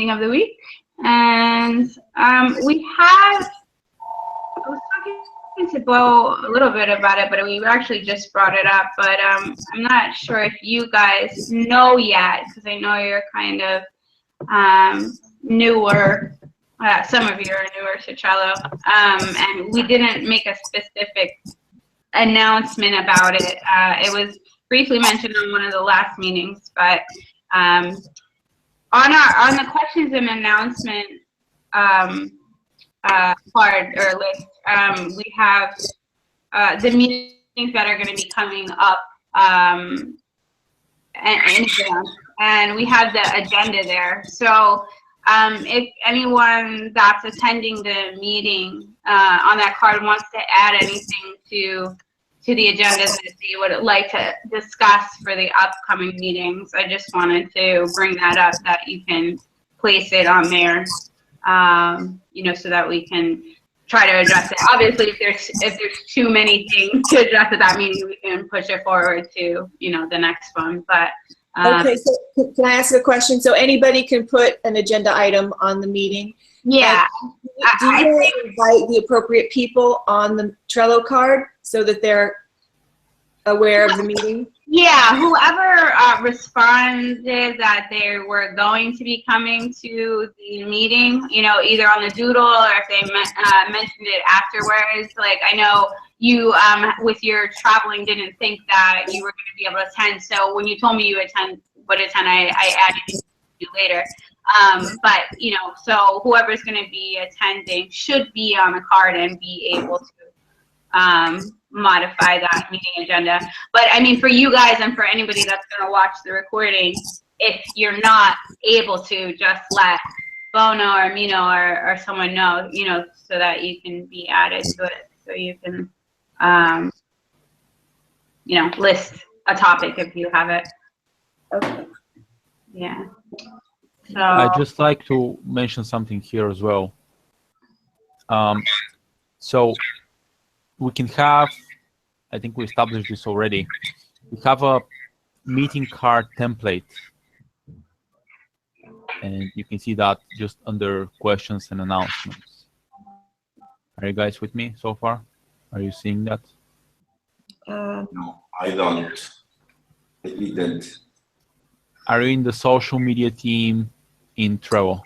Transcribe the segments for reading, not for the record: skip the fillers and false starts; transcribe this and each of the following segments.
meeting of the week. And we have, I was talking to Bo a little bit about it, but we actually just brought it up. But I'm not sure if you guys know yet, because I know you're kind of newer. Some of you are newer to Trello, and we didn't make a specific announcement about it. It was briefly mentioned on one of the last meetings, but on the questions and announcement part or list, we have the meetings that are going to be coming up and we have the agenda there. So if anyone that's attending the meeting on that card wants to add anything to the agenda that they would like to discuss for the upcoming meetings, I just wanted to bring that up, that you can place it on there, so that we can try to address it. Obviously, if there's too many things to address at that meeting, we can push it forward to, the next one. But okay, so can I ask a question? So anybody can put an agenda item on the meeting? Yeah. Do you invite the appropriate people on the Trello card so that they're aware of the meeting? Yeah, whoever responded that they were going to be coming to the meeting, either on the doodle or if they mentioned it afterwards. Like, I know you, with your traveling, didn't think that you were going to be able to attend. So when you told me you would attend, I added you later. But, so whoever's going to be attending should be on the card and be able to modify that meeting agenda. But I mean, for you guys and for anybody that's going to watch the recording, if you're not able to, just let Bo know or me know or someone know, so that you can be added to it. So you can, list a topic if you have it. Okay. Yeah. So I'd just like to mention something here as well. So we can have, I think we established this already, we have a meeting card template. And you can see that just under questions and announcements. Are you guys with me so far? Are you seeing that? No, I don't. I didn't. Are you in the social media team in Trello?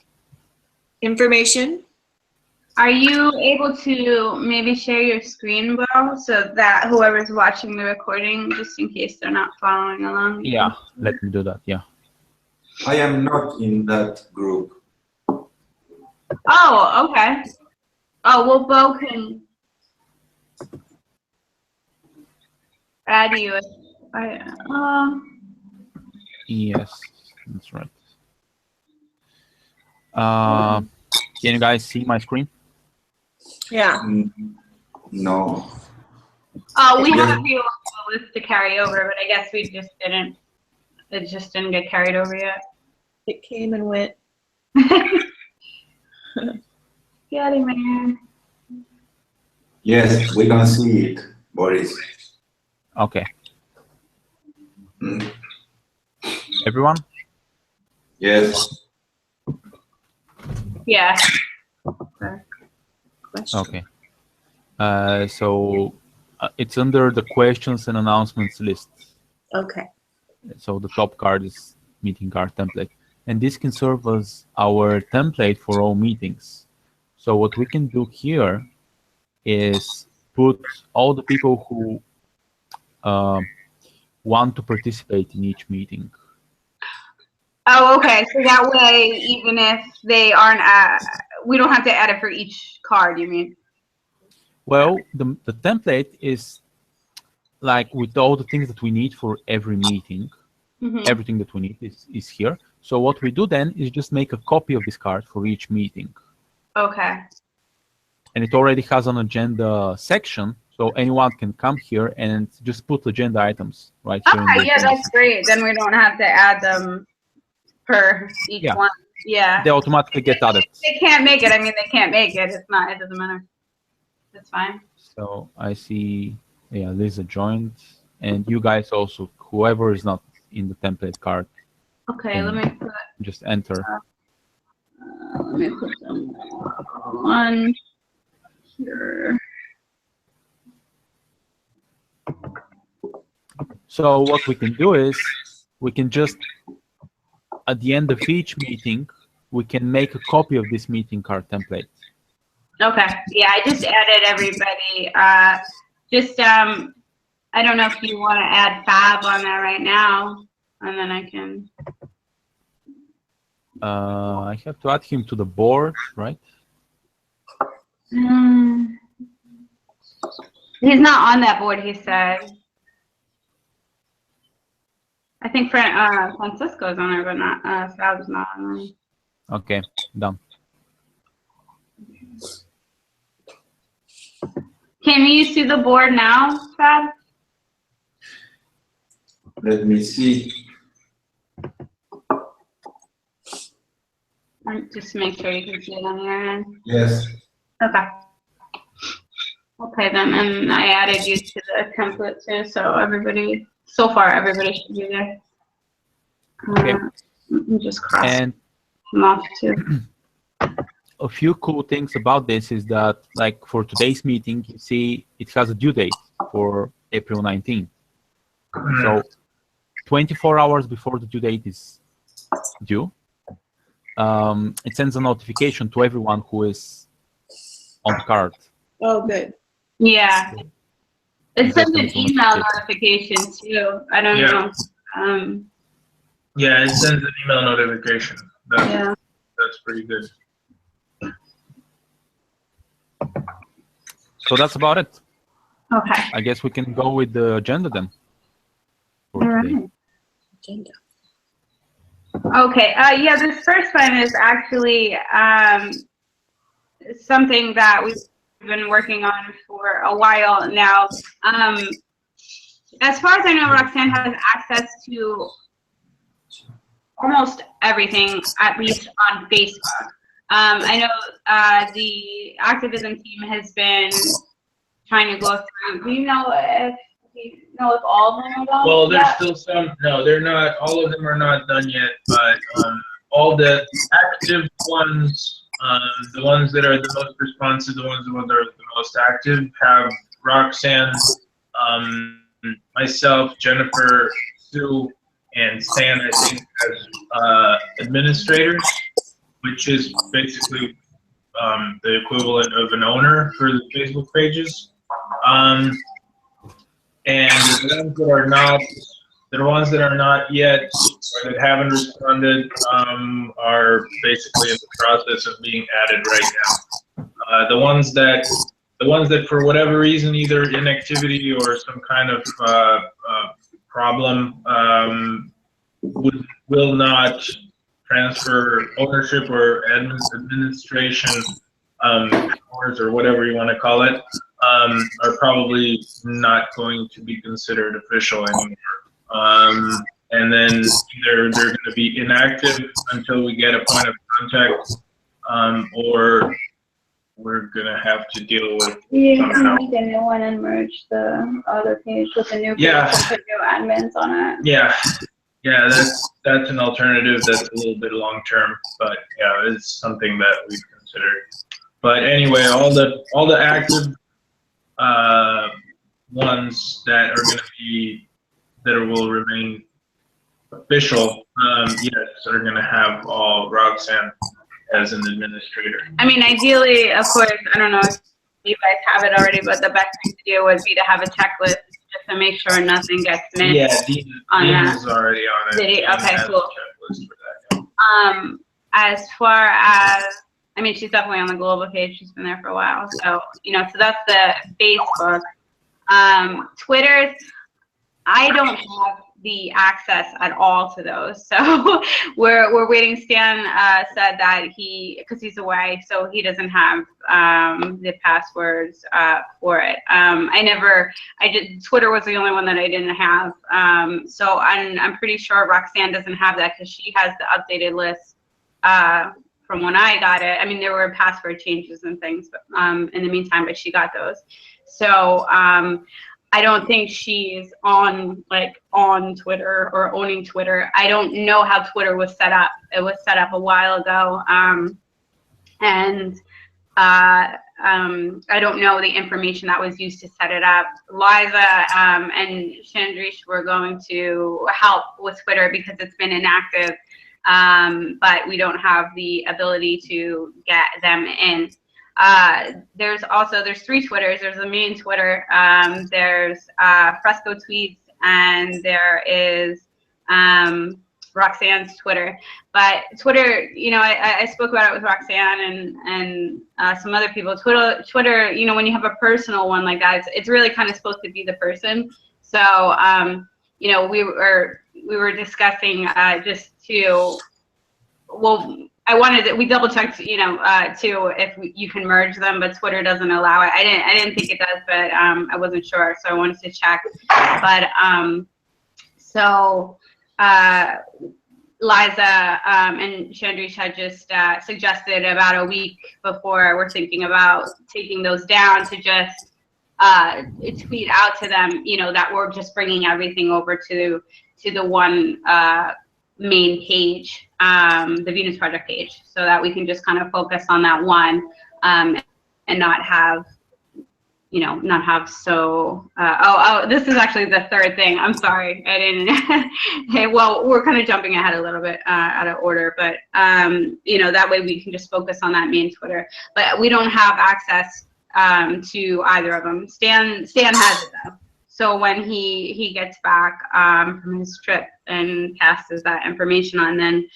Information? are you able to maybe share your screen, Bo, so that whoever's watching the recording, just in case they're not following along? Yeah, let me do that, yeah. I am not in that group. Oh, okay. Oh, well, Bo can add you. Yes, that's right. Can you guys see my screen? Yeah. No. Oh, we have a few lists to carry over, but I guess we just didn't. It just didn't get carried over yet. It came and went. Getting there. Yes, we can see it, Boris. Okay. Mm. Everyone? Yes. Yeah. Okay. So it's under the questions and announcements list. Okay. So the top card is meeting card template. And this can serve as our template for all meetings. So what we can do here is put all the people who want to participate in each meeting. Oh, okay. So that way, even if they aren't, we don't have to add it for each card, you mean? Well, the template is like with all the things that we need for every meeting. Mm-hmm. Everything that we need is here. So what we do then is just make a copy of this card for each meeting. Okay. And it already has an agenda section, so anyone can come here and just put agenda items right here. Okay, yeah, that's great. Then we don't have to add them per each one. Yeah. They automatically get added. They can't make it. I mean, they can't make it. It's not. It doesn't matter. That's fine. So I see, yeah, Lisa joined, and you guys also, whoever is not in the template card. Okay, let me put. Just enter. me put them on here. So what we can do is we can just, at the end of each meeting, we can make a copy of this meeting card template. Okay, yeah, I just added everybody. I don't know if you want to add Fab on there right now, and then I can. I have to add him to the board, right? He's not on that board, he said. I think Francisco's on there, but not Fab's not on there. Okay, done. Can you see the board now, Fab? Let me see. Just make sure you can see it on your end. Yes. Okay. Okay then, and I added you to the template too, so everybody, so far everybody should be there. Okay. Just cross And them off too. a few cool things about this is that, like for today's meeting, you see it has a due date for April 19th. So 24 hours before the due date is due, it sends a notification to everyone who is on the card. Oh, good. Yeah. It sends an Exactly. email notification too. I don't know. Yeah, it sends an email notification. Yeah. That's pretty good. So that's about it. Okay. I guess we can go with the agenda then. For All today. right. Okay. Yeah, this first one is actually something that we've been working on for a while now. As far as I know, Roxanne has access to almost everything, at least on Facebook. I know the activism team has been trying to go through. Do you know if all of them are done? Well, there's yet? still some. No, they're not. All of them are not done yet. But all the active ones, the ones that are the most responsive, the ones that are the most active, have Roxanne, myself, Jennifer, Sue, and Stan, I think, as administrators, which is basically the equivalent of an owner for the Facebook pages. And the ones that are not, the ones that are not yet, or that haven't responded, are basically in the process of being added right now. The ones that for whatever reason, either inactivity or some kind of problem, will not transfer ownership or administration powers, or whatever you want to call it, are probably not going to be considered official anymore. And then either they're going to be inactive until we get a point of contact, or we're going to have to deal with You somehow. can make a new one and merge the other page with the new page Yeah. and put new admins on it. Yeah, that's an alternative. That's a little bit long term, but yeah, it's something that we've considered. But anyway, all the active ones that are going to be, that will remain official, yes, are going to have all Roxanne as an administrator. I mean, ideally, of course, I don't know if you guys have it already, but the best thing to do would be to have a checklist just to make sure nothing gets missed. Yeah, Dean that. is already on it. Did he? Dean Okay, has a cool. checklist for that. As far as, I mean, she's definitely on the global page. She's been there for a while. So, so that's the Facebook. Twitter, I don't have the access at all to those. So we're waiting. Stan said that because he's away, so he doesn't have the passwords for it. Twitter was the only one that I didn't have. So I'm pretty sure Roxanne doesn't have that because she has the updated list from when I got it. I mean, there were password changes and things in the meantime, but she got those. So I don't think she's on Twitter or owning Twitter. I don't know how Twitter was set up. It was set up a while ago. and I don't know the information that was used to set it up. Liza and Chandrish were going to help with Twitter because it's been inactive, but we don't have the ability to get them in. There's three Twitters. There's the main Twitter, there's Fresco Tweets, and there is Roxanne's Twitter. But Twitter, you know, I spoke about it with Roxanne and some other people. Twitter, you know, when you have a personal one like that, it's really kind of supposed to be the person. So, you know, we were discussing just to, well, we double checked, you know, too, if you can merge them, but Twitter doesn't allow it. I didn't think it does, but I wasn't sure, so I wanted to check. But so Liza and Chandrish had just suggested about a week before we're thinking about taking those down to just tweet out to them, you know, that we're just bringing everything over to the one main page, the Venus Project page, so that we can just kind of focus on that one, and not have, you know, not have so, this is actually the third thing. I'm sorry, I didn't, hey, well, we're kind of jumping ahead a little bit out of order, but, you know, that way we can just focus on that main Twitter. But we don't have access to either of them. Stan has it though. So when he gets back from his trip and passes that information on, then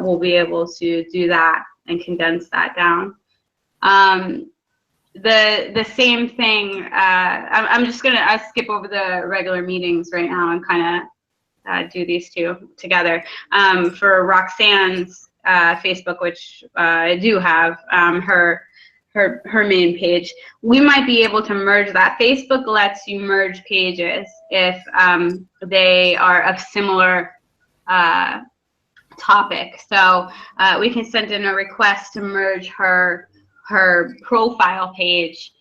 we'll be able to do that and condense that down. The same thing, I'm just gonna skip over the regular meetings right now and kind of do these two together. For Roxanne's Facebook, which I do have, her main page, we might be able to merge that. Facebook lets you merge pages if they are of similar topic. So we can send in a request to merge her profile page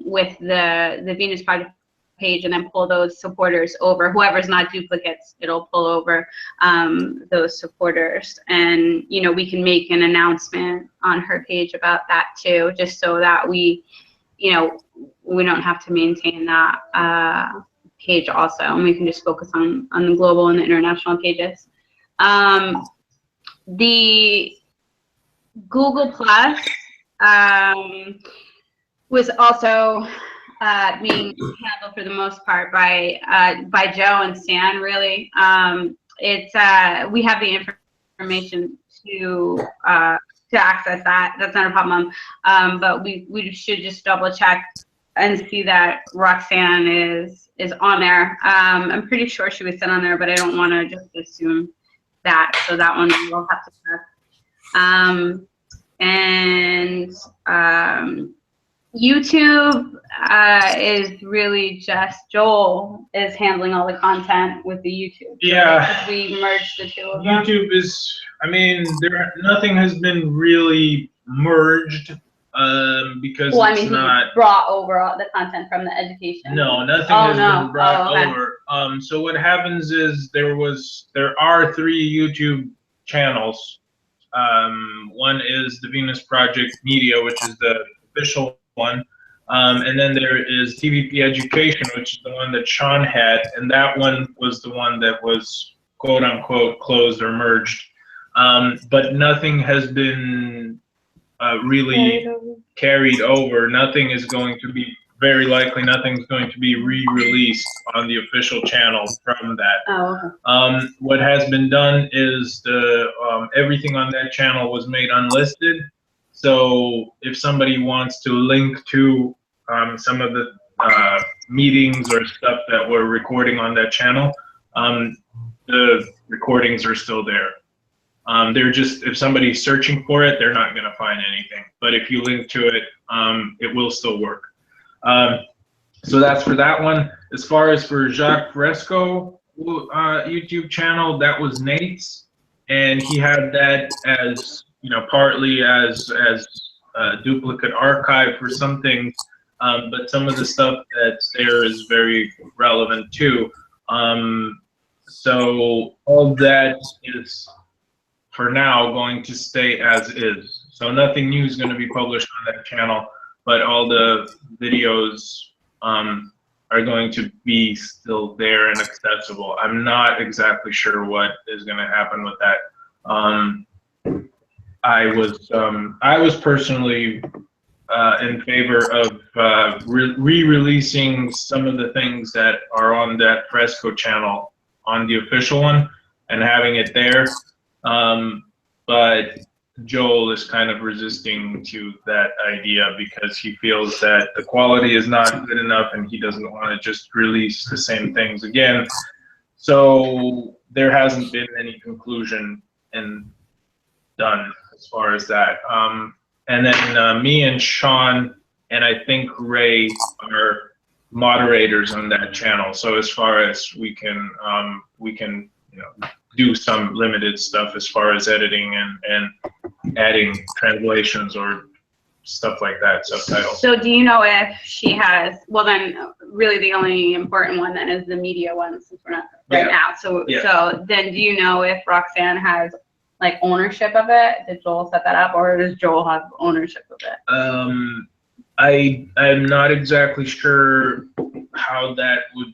with the Venus Project page, and then pull those supporters over. Whoever's not duplicates, it'll pull over those supporters. And, you know, we can make an announcement on her page about that too, just so that we, you know, we don't have to maintain that page also, and we can just focus on the global and the international pages. The Google Plus was also being handled for the most part by Joe and Stan. Really, it's we have the information to access that. That's not a problem. But we should just double check and see that Roxanne is on there. I'm pretty sure she was sent on there, but I don't want to just assume that. So that one we'll have to check. And YouTube is really just Joel is handling all the content with the YouTube. Yeah. So we merged the two of them. YouTube is, I mean, nothing has been really merged because well, it's I mean, not he brought over all the content from the education. No, nothing has been brought okay. over. So what happens is there are 3 YouTube channels. One is the Venus Project Media, which is the official one. And then there is TVP Education, which is the one that Sean had. And that one was the one that was quote unquote closed or merged. But nothing has been really carried over. Nothing is going to be, very likely nothing's going to be re-released on the official channel from that. Oh, okay. What has been done is everything on that channel was made unlisted. So if somebody wants to link to some of the meetings or stuff that we're recording on that channel, the recordings are still there. They're just, if somebody's searching for it, they're not going to find anything. But if you link to it, it will still work. So that's for that one. As far as for Jacques Fresco YouTube channel, that was Nate's, and he had that as, you know, partly as a duplicate archive for some things, but some of the stuff that's there is very relevant too. So all that is for now going to stay as is. So nothing new is going to be published on that channel, but all the videos are going to be still there and accessible. I'm not exactly sure what is going to happen with that. I was personally in favor of re-releasing some of the things that are on that Fresco channel on the official one and having it there. But Joel is kind of resisting to that idea because he feels that the quality is not good enough and he doesn't want to just release the same things again. So there hasn't been any conclusion and done as far as that. And then me and Sean and I think Ray are moderators on that channel. So as far as we can do some limited stuff as far as editing and adding translations or stuff like that, subtitles. So do you know if she has, well then really the only important one then is the media one since we're not right now. So then do you know if Roxanne has like ownership of it? Did Joel set that up or does Joel have ownership of it? I'm not exactly sure how that would,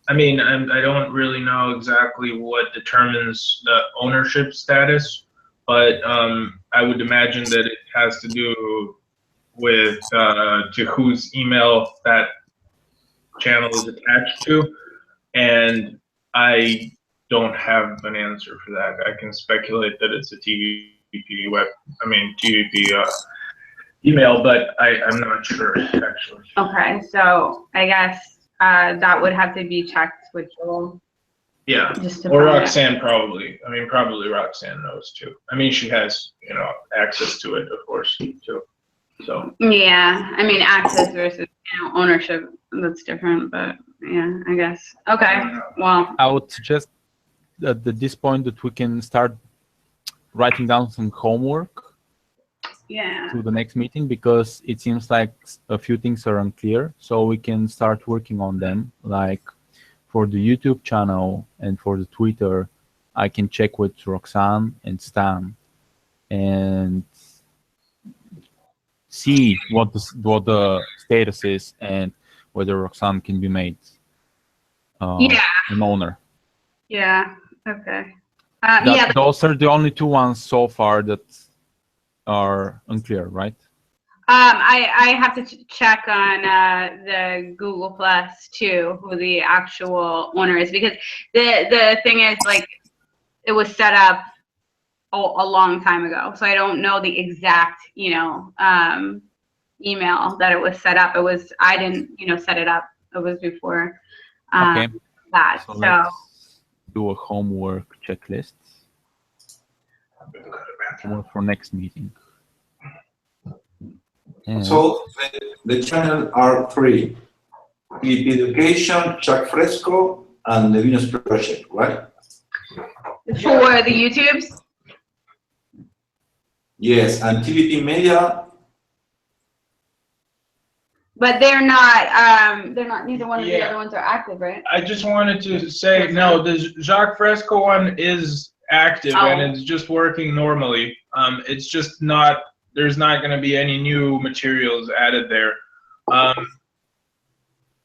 I mean, I don't really know exactly what determines the ownership status, but I would imagine that it has to do with to whose email that channel is attached to, and I don't have an answer for that. I can speculate that it's a TVP email, but I'm not sure actually. Okay, so I guess that would have to be checked with Joel. Yeah, Just to or find out. Roxanne probably. I mean, probably Roxanne knows too. I mean, she has, access to it, of course, too. So. Yeah, I mean, access versus ownership, that's different, but yeah, I guess. Okay, well. I would suggest that at this point that we can start writing down some homework Yeah. to the next meeting because it seems like a few things are unclear. So we can start working on them. Like for the YouTube channel and for the Twitter, I can check with Roxanne and Stan and see what the status is and whether Roxanne can be made an owner. Yeah. Okay. Those are the only two ones so far that are unclear, right? I have to check on the Google Plus too, who the actual owner is, because the thing is, like, it was set up a long time ago, so I don't know the exact email that it was set up. It was, I didn't set it up. It was before Okay. that. So let's do a homework checklist for next meeting. And So the channel are three: TVP Education, Chuck Fresco, and the Venus Project, right? For the YouTubes. Yes, and TVP Media. But they're not, neither one of the Yeah. other ones are active, right? I just wanted to say, no, the Jacques Fresco one is active and it's just working normally. It's just not, there's not going to be any new materials added there.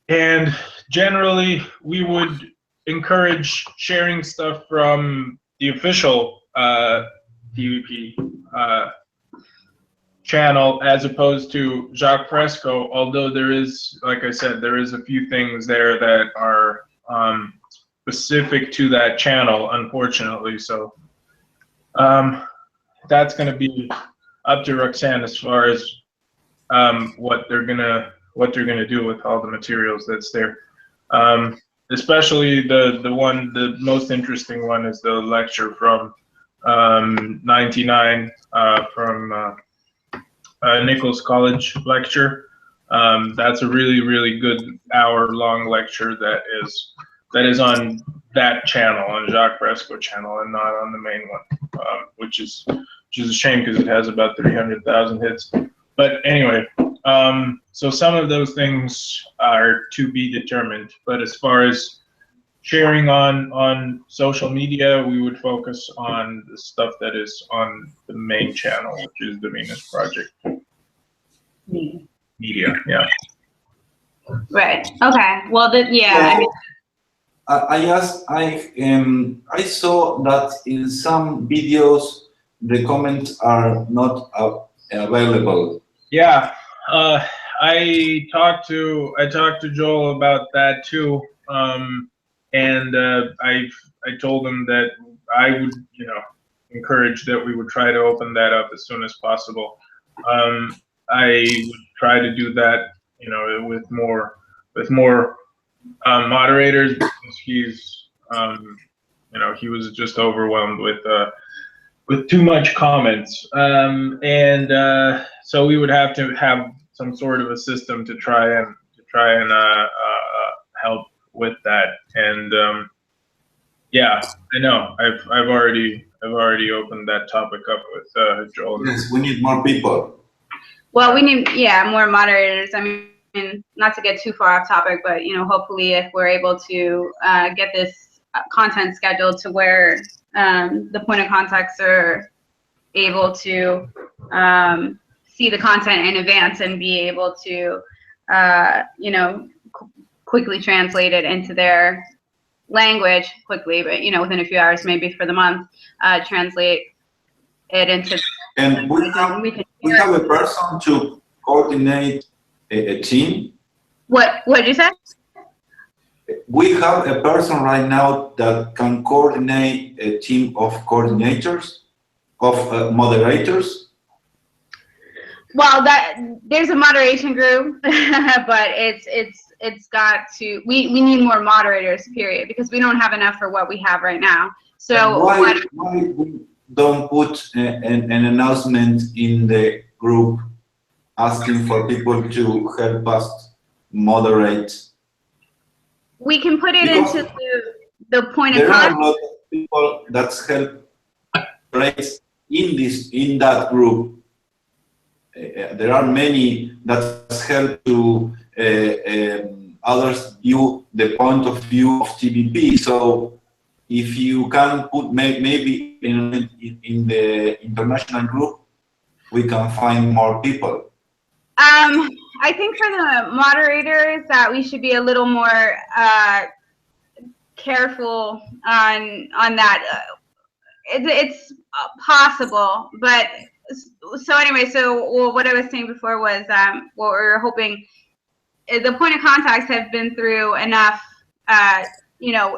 And generally, we would encourage sharing stuff from the official TVP channel as opposed to Jacques Fresco, although there is, like I said, there is a few things there that are specific to that channel, unfortunately. So that's going to be up to Roxanne as far as what they're gonna do with all the materials that's there. Especially the most interesting one is the lecture from 99 from Nichols College lecture. That's a really good hour-long lecture that is on that channel, on Jacques Fresco channel, and not on the main one, which is a shame because it has about 300,000 hits. But anyway, so some of those things are to be determined. But as far as sharing on social media, we would focus on the stuff that is on the main channel, which is the Venus Project Media. Yeah. Right. Okay. Well, yeah. I mean, I saw that in some videos the comments are not available. Yeah. I talked to Joel about that too, and I told him that I would, encourage that we would try to open that up as soon as possible. I would try to do that, with more moderators, because he's, he was just overwhelmed with too much comments, and so we would have to have some sort of a system to try and help with that. And yeah, I know I've already opened that topic up with Joel. Yes, we need more people. well, we need, more moderators. I mean, not to get too far off topic, but, hopefully if we're able to get this content scheduled to where the point of contacts are able to see the content in advance and be able to, quickly translate it into their language quickly, but, within a few hours, maybe for the month, translate it into. And we have a person to coordinate a team. What did you say? We have a person right now that can coordinate a team of coordinators, of moderators. Well, there's a moderation group, but it's got to. We need more moderators, period, because we don't have enough for what we have right now. So why we don't put an announcement in the group asking for people to help us moderate? We can put it Because into the point of there are a contact. lot of people that's help raise in that group. There are many that help to others view the point of view of TVP. So if you can put maybe in the international group, we can find more people. I think for the moderators that we should be a little more careful on that. It's possible, but so anyway. So what I was saying before was what we were hoping. The point of contacts have been through enough,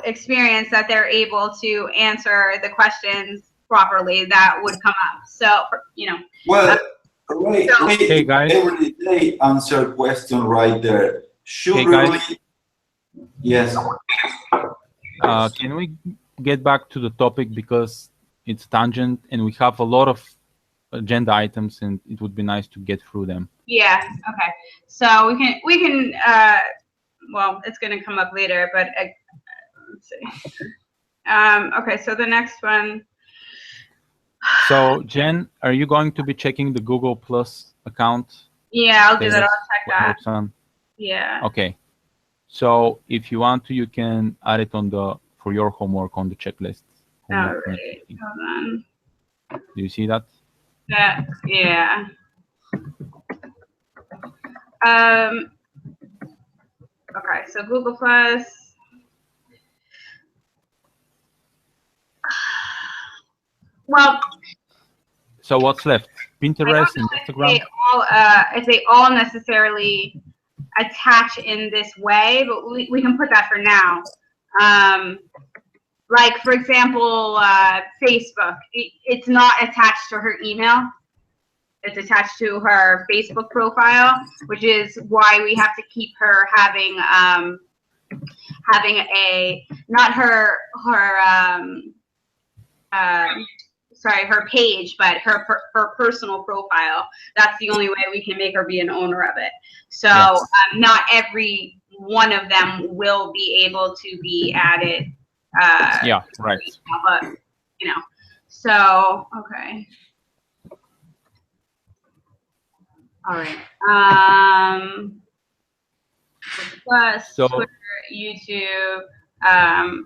experience that they're able to answer the questions properly that would come up. So, Well, Ray, Hey, guys. every day answer question right there. Should Hey, really? guys. Yes. Can we get back to the topic, because it's tangent and we have a lot of agenda items and it would be nice to get through them. yeah, okay. So we can. Well, it's going to come up later, but let's see. Okay, so the next one. So Jen, are you going to be checking the Google Plus account? Yeah, I'll do that. I'll check that. On? Yeah. Okay. So if you want to, you can add it for your homework on the checklist. All right. Hold on. Do you see that? Yeah. Okay, so Google Plus. Well, so what's left? Pinterest and Instagram? If they all necessarily attach in this way, but we can put that for now. Like, for example, Facebook, it's not attached to her email. It's attached to her Facebook profile, which is why we have to keep her having not her page, but her personal profile. That's the only way we can make her be an owner of it. So yes. Not every one of them will be able to be added. Yeah, right. But, so, okay. All right. Plus, so, Twitter, YouTube. I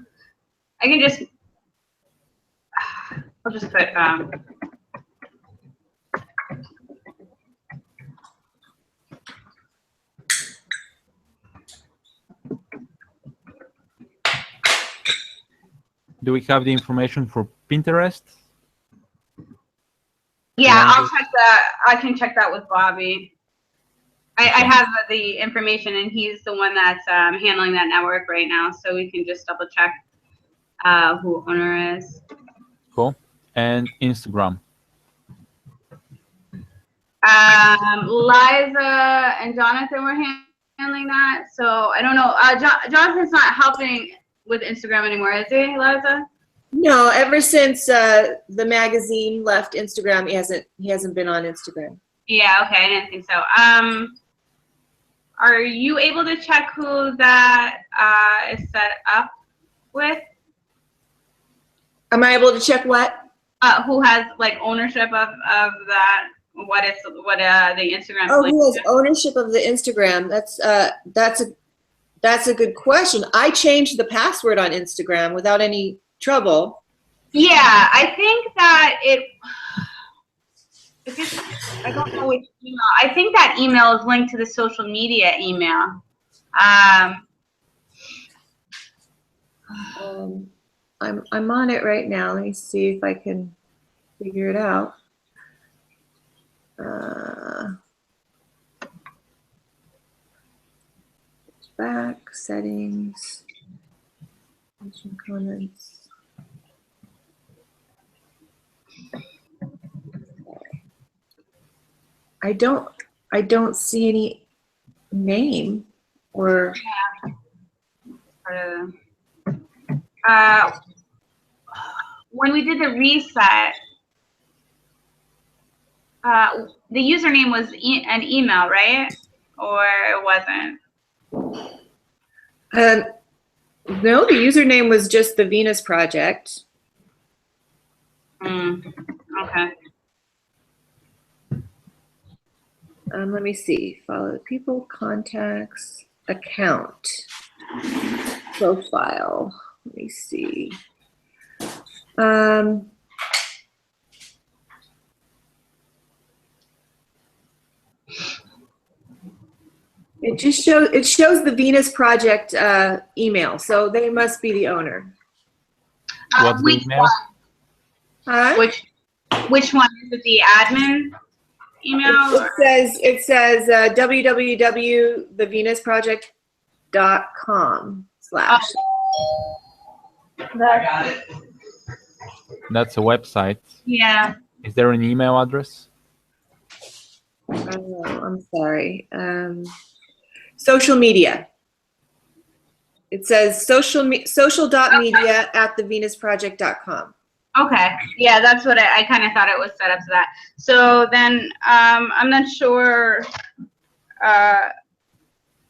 can just, I'll just put, Do we have the information for Pinterest? yeah, Yeah. I'll check that. I can check that with Bobby. I have the information, and he's the one that's handling that network right now, so we can just double check who owner is. Cool. And Instagram. Liza and Jonathan were handling that, so I don't know. Jonathan's not helping with Instagram anymore, is he, Liza? No, ever since the magazine left Instagram, he hasn't been on Instagram. Yeah, okay, I didn't think so. Are you able to check who that is set up with? Am I able to check what? Who has like ownership of that? What the Instagram? Oh, link who has is? ownership of the Instagram? That's a good question. I changed the password on Instagram without any trouble. Yeah, I think that I don't know which email. I think that email is linked to the social media email. I'm on it right now. Let me see if I can figure it out. Back settings, comments. I don't see any name or. When we did the reset, the username was an email, right? Or it wasn't? No, the username was just the Venus Project. Okay. Let me see. Follow people, contacts, account, profile. Let me see. It shows the Venus Project email, so they must be the owner. What's the Which email? one? Huh? Which one is it? The admin email? It says www.thevenusproject.com/. That's a website. Yeah. Is there an email address? Oh, I'm sorry. Social media. It says social.media@thevenusproject.com. Okay. Yeah, that's what I kind of thought it was set up to that. So then I'm not sure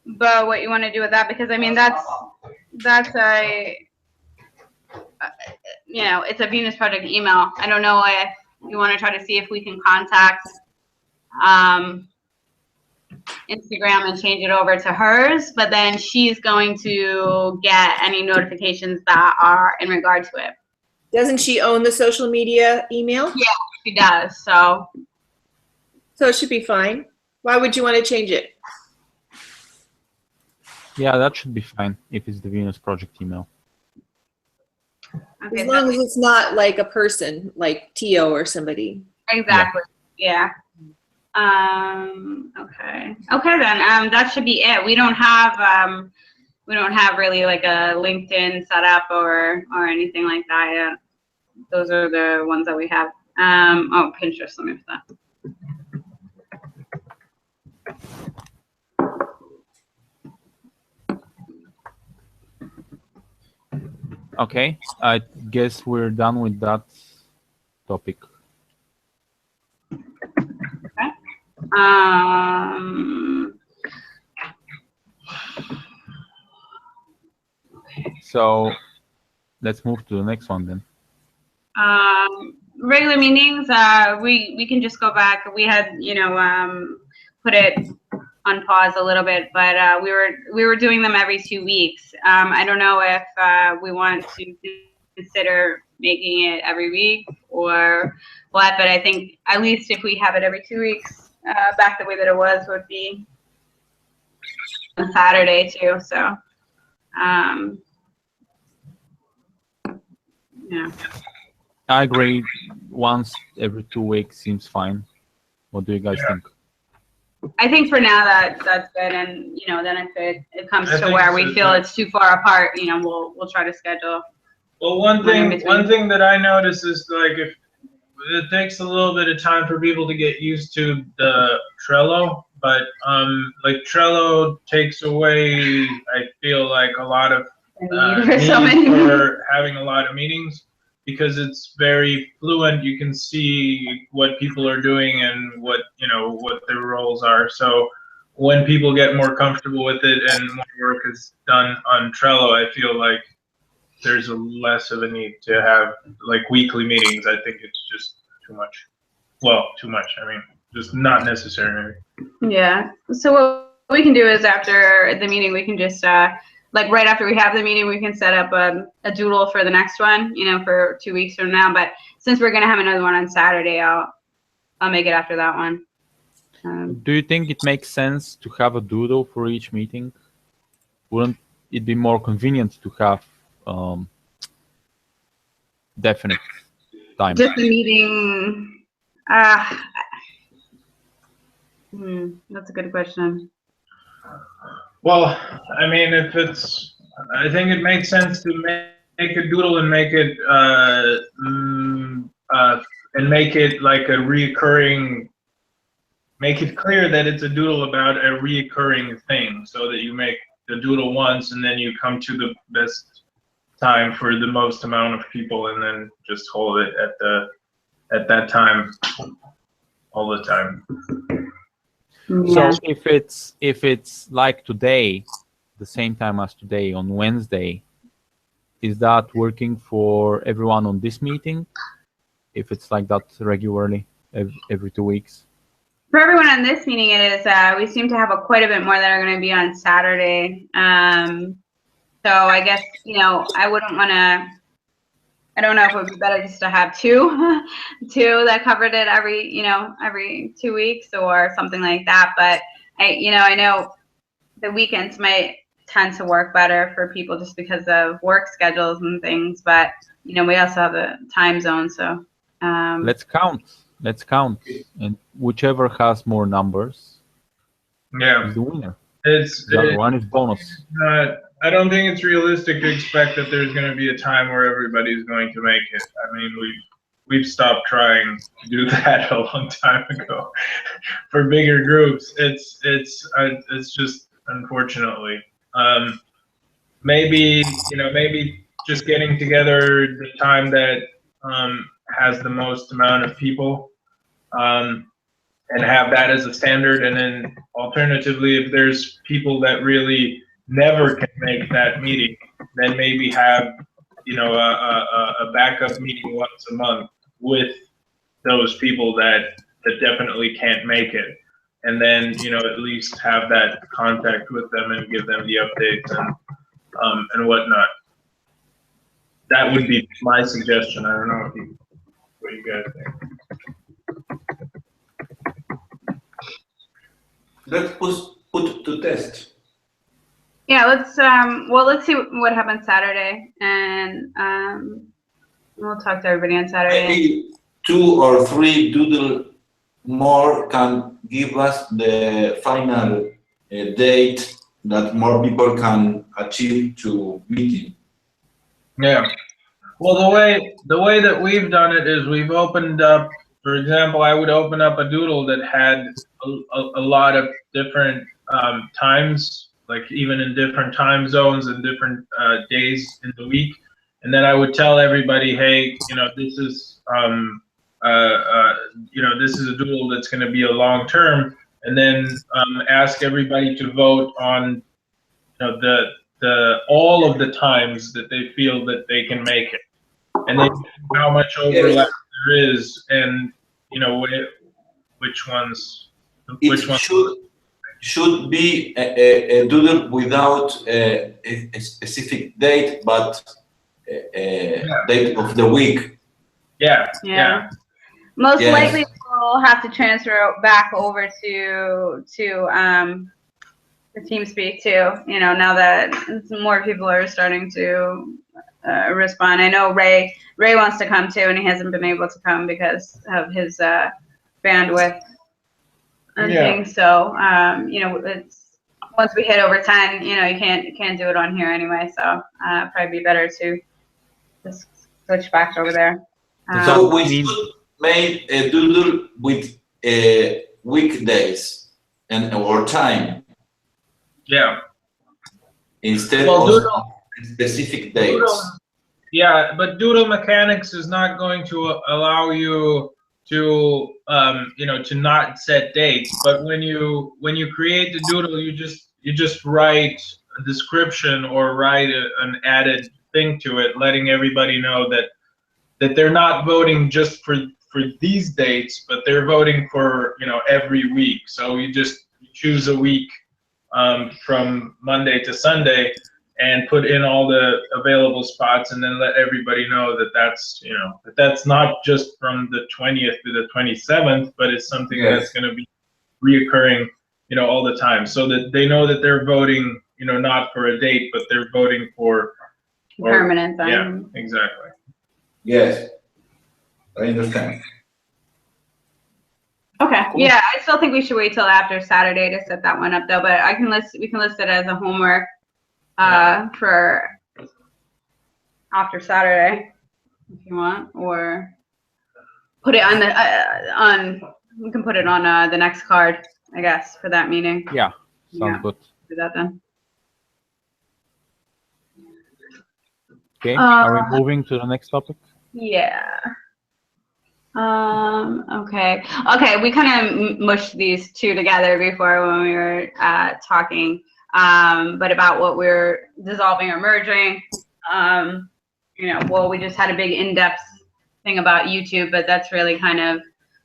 but what you want to do with that, because I mean that's a it's a Venus Project email. I don't know if you want to try to see if we can contact Instagram and change it over to hers, but then she's going to get any notifications that are in regard to it. Doesn't she own the social media email? Yeah, she does. So it should be fine. Why would you want to change it? Yeah, that should be fine if it's the Venus Project email. okay, As long as it's not like a person, like Tio or somebody. exactly. Yeah. Okay. Okay then. That should be it. We don't have really like a LinkedIn set up or anything like that yet. Those are the ones that we have. Oh, Pinterest. Let me put that. Okay, I guess we're done with that topic. So let's move to the next one then. Regular meetings, we can just go back. We had, put it on pause a little bit, but we were doing them every 2 weeks. I don't know if we want to consider making it every week or what, but I think at least if we have it every 2 weeks, back the way that it was, would be on Saturday too. So, yeah. I agree. Once every 2 weeks seems fine. What do you guys think? I think for now that's good, and then if it comes I to think where so, we feel too. it's too far apart, we'll try to schedule. Well, One in between. one thing that I notice is like if it takes a little bit of time for people to get used to the Trello, but like Trello takes away, I feel like a lot of For so need many. for having a lot of meetings because it's very fluent. You can see what people are doing and what their roles are. So when people get more comfortable with it and more work is done on Trello, I feel like there's less of a need to have like weekly meetings. I think it's just too much. Well, too much. I mean, just not necessary. Yeah. So what we can do is after the meeting, we can just like right after we have the meeting, we can set up a doodle for the next one, for 2 weeks from now. But since we're gonna have another one on Saturday, I'll make it after that one. Do you think it makes sense to have a doodle for each meeting? Wouldn't it be more convenient to have definite time? Just the meeting. That's a good question. Well, I mean, I think it makes sense to make a doodle and make it like a reoccurring. Make it clear that it's a doodle about a reoccurring thing, so that you make the doodle once and then you come to the best time for the most amount of people, and then just hold it at that time all the time. Yeah. So if it's like today, the same time as today on Wednesday, is that working for everyone on this meeting? If it's like that regularly every 2 weeks? For everyone on this meeting, it is. We seem to have quite a bit more that are going to be on Saturday. So I guess I wouldn't want to. I don't know if it would be better just to have two that covered it every 2 weeks or something like that. But I know the weekends might tend to work better for people just because of work schedules and things. But we also have the time zone, so. Let's count, and whichever has more numbers is the winner. The other one is bonus. I don't think it's realistic to expect that there's going to be a time where everybody's going to make it. I mean, we've stopped trying to do that a long time ago. For bigger groups, it's just unfortunately. Maybe just getting together the time that has the most amount of people. And have that as a standard, and then alternatively, if there's people that really never can make that meeting, then maybe have a backup meeting once a month with those people that definitely can't make it, and then at least have that contact with them and give them the updates and whatnot. That would be my suggestion. I don't know what you guys think. Let's put to test. Yeah, let's see what happens Saturday, and we'll talk to everybody on Saturday. Maybe 2 or 3 doodle more can give us the final date that more people can achieve to meeting. Yeah. Well, the way that we've done it is we've opened up. For example, I would open up a doodle that had a lot of different times, like even in different time zones and different days in the week. And then I would tell everybody, hey, this is this is a doodle that's going to be a long term. And then ask everybody to vote on the all of the times that they feel that they can make it, and then how much overlap there is, and which ones. should be a doodle without a specific date, but a date of the week. Yeah. Most Yes. likely we'll have to transfer back over to the TeamSpeak too. You know, now that more people are starting to respond. I know Ray wants to come too, and he hasn't been able to come because of his bandwidth and things. So you know, it's once we hit over 10, you know, you can't do it on here anyway. So probably be better to just switch back over there. So we should make a doodle with weekdays and or time. Yeah. Instead Well, of doodle- specific dates. Yeah, but Doodle Mechanics is not going to allow you to you know, to not set dates. But when you create the doodle, you just write a description or write an added thing to it, letting everybody know that they're not voting just for these dates, but they're voting for, you know, every week. So you just choose a week from Monday to Sunday and put in all the available spots, and then let everybody know that that's, you know, that that's not just from the 20th to the 27th, but it's something that's going to be reoccurring, you know, all the time, so that they know that they're voting, you know, not for a date, but they're voting for Permanent thing. Yeah, exactly. Yes, I understand. Okay. Yeah, I still think we should wait till after Saturday to set that one up though, but we can list it as a homework for after Saturday if you want, or put it on the we can put it on the next card, I guess, for that meeting. Yeah, sounds Yeah. good. Do that then. Okay, are we moving to the next topic? Yeah. Okay. We kind of mushed these two together before when we were talking, but about what we're dissolving or merging. You know, well, we just had a big in-depth thing about YouTube, but that's really kind of,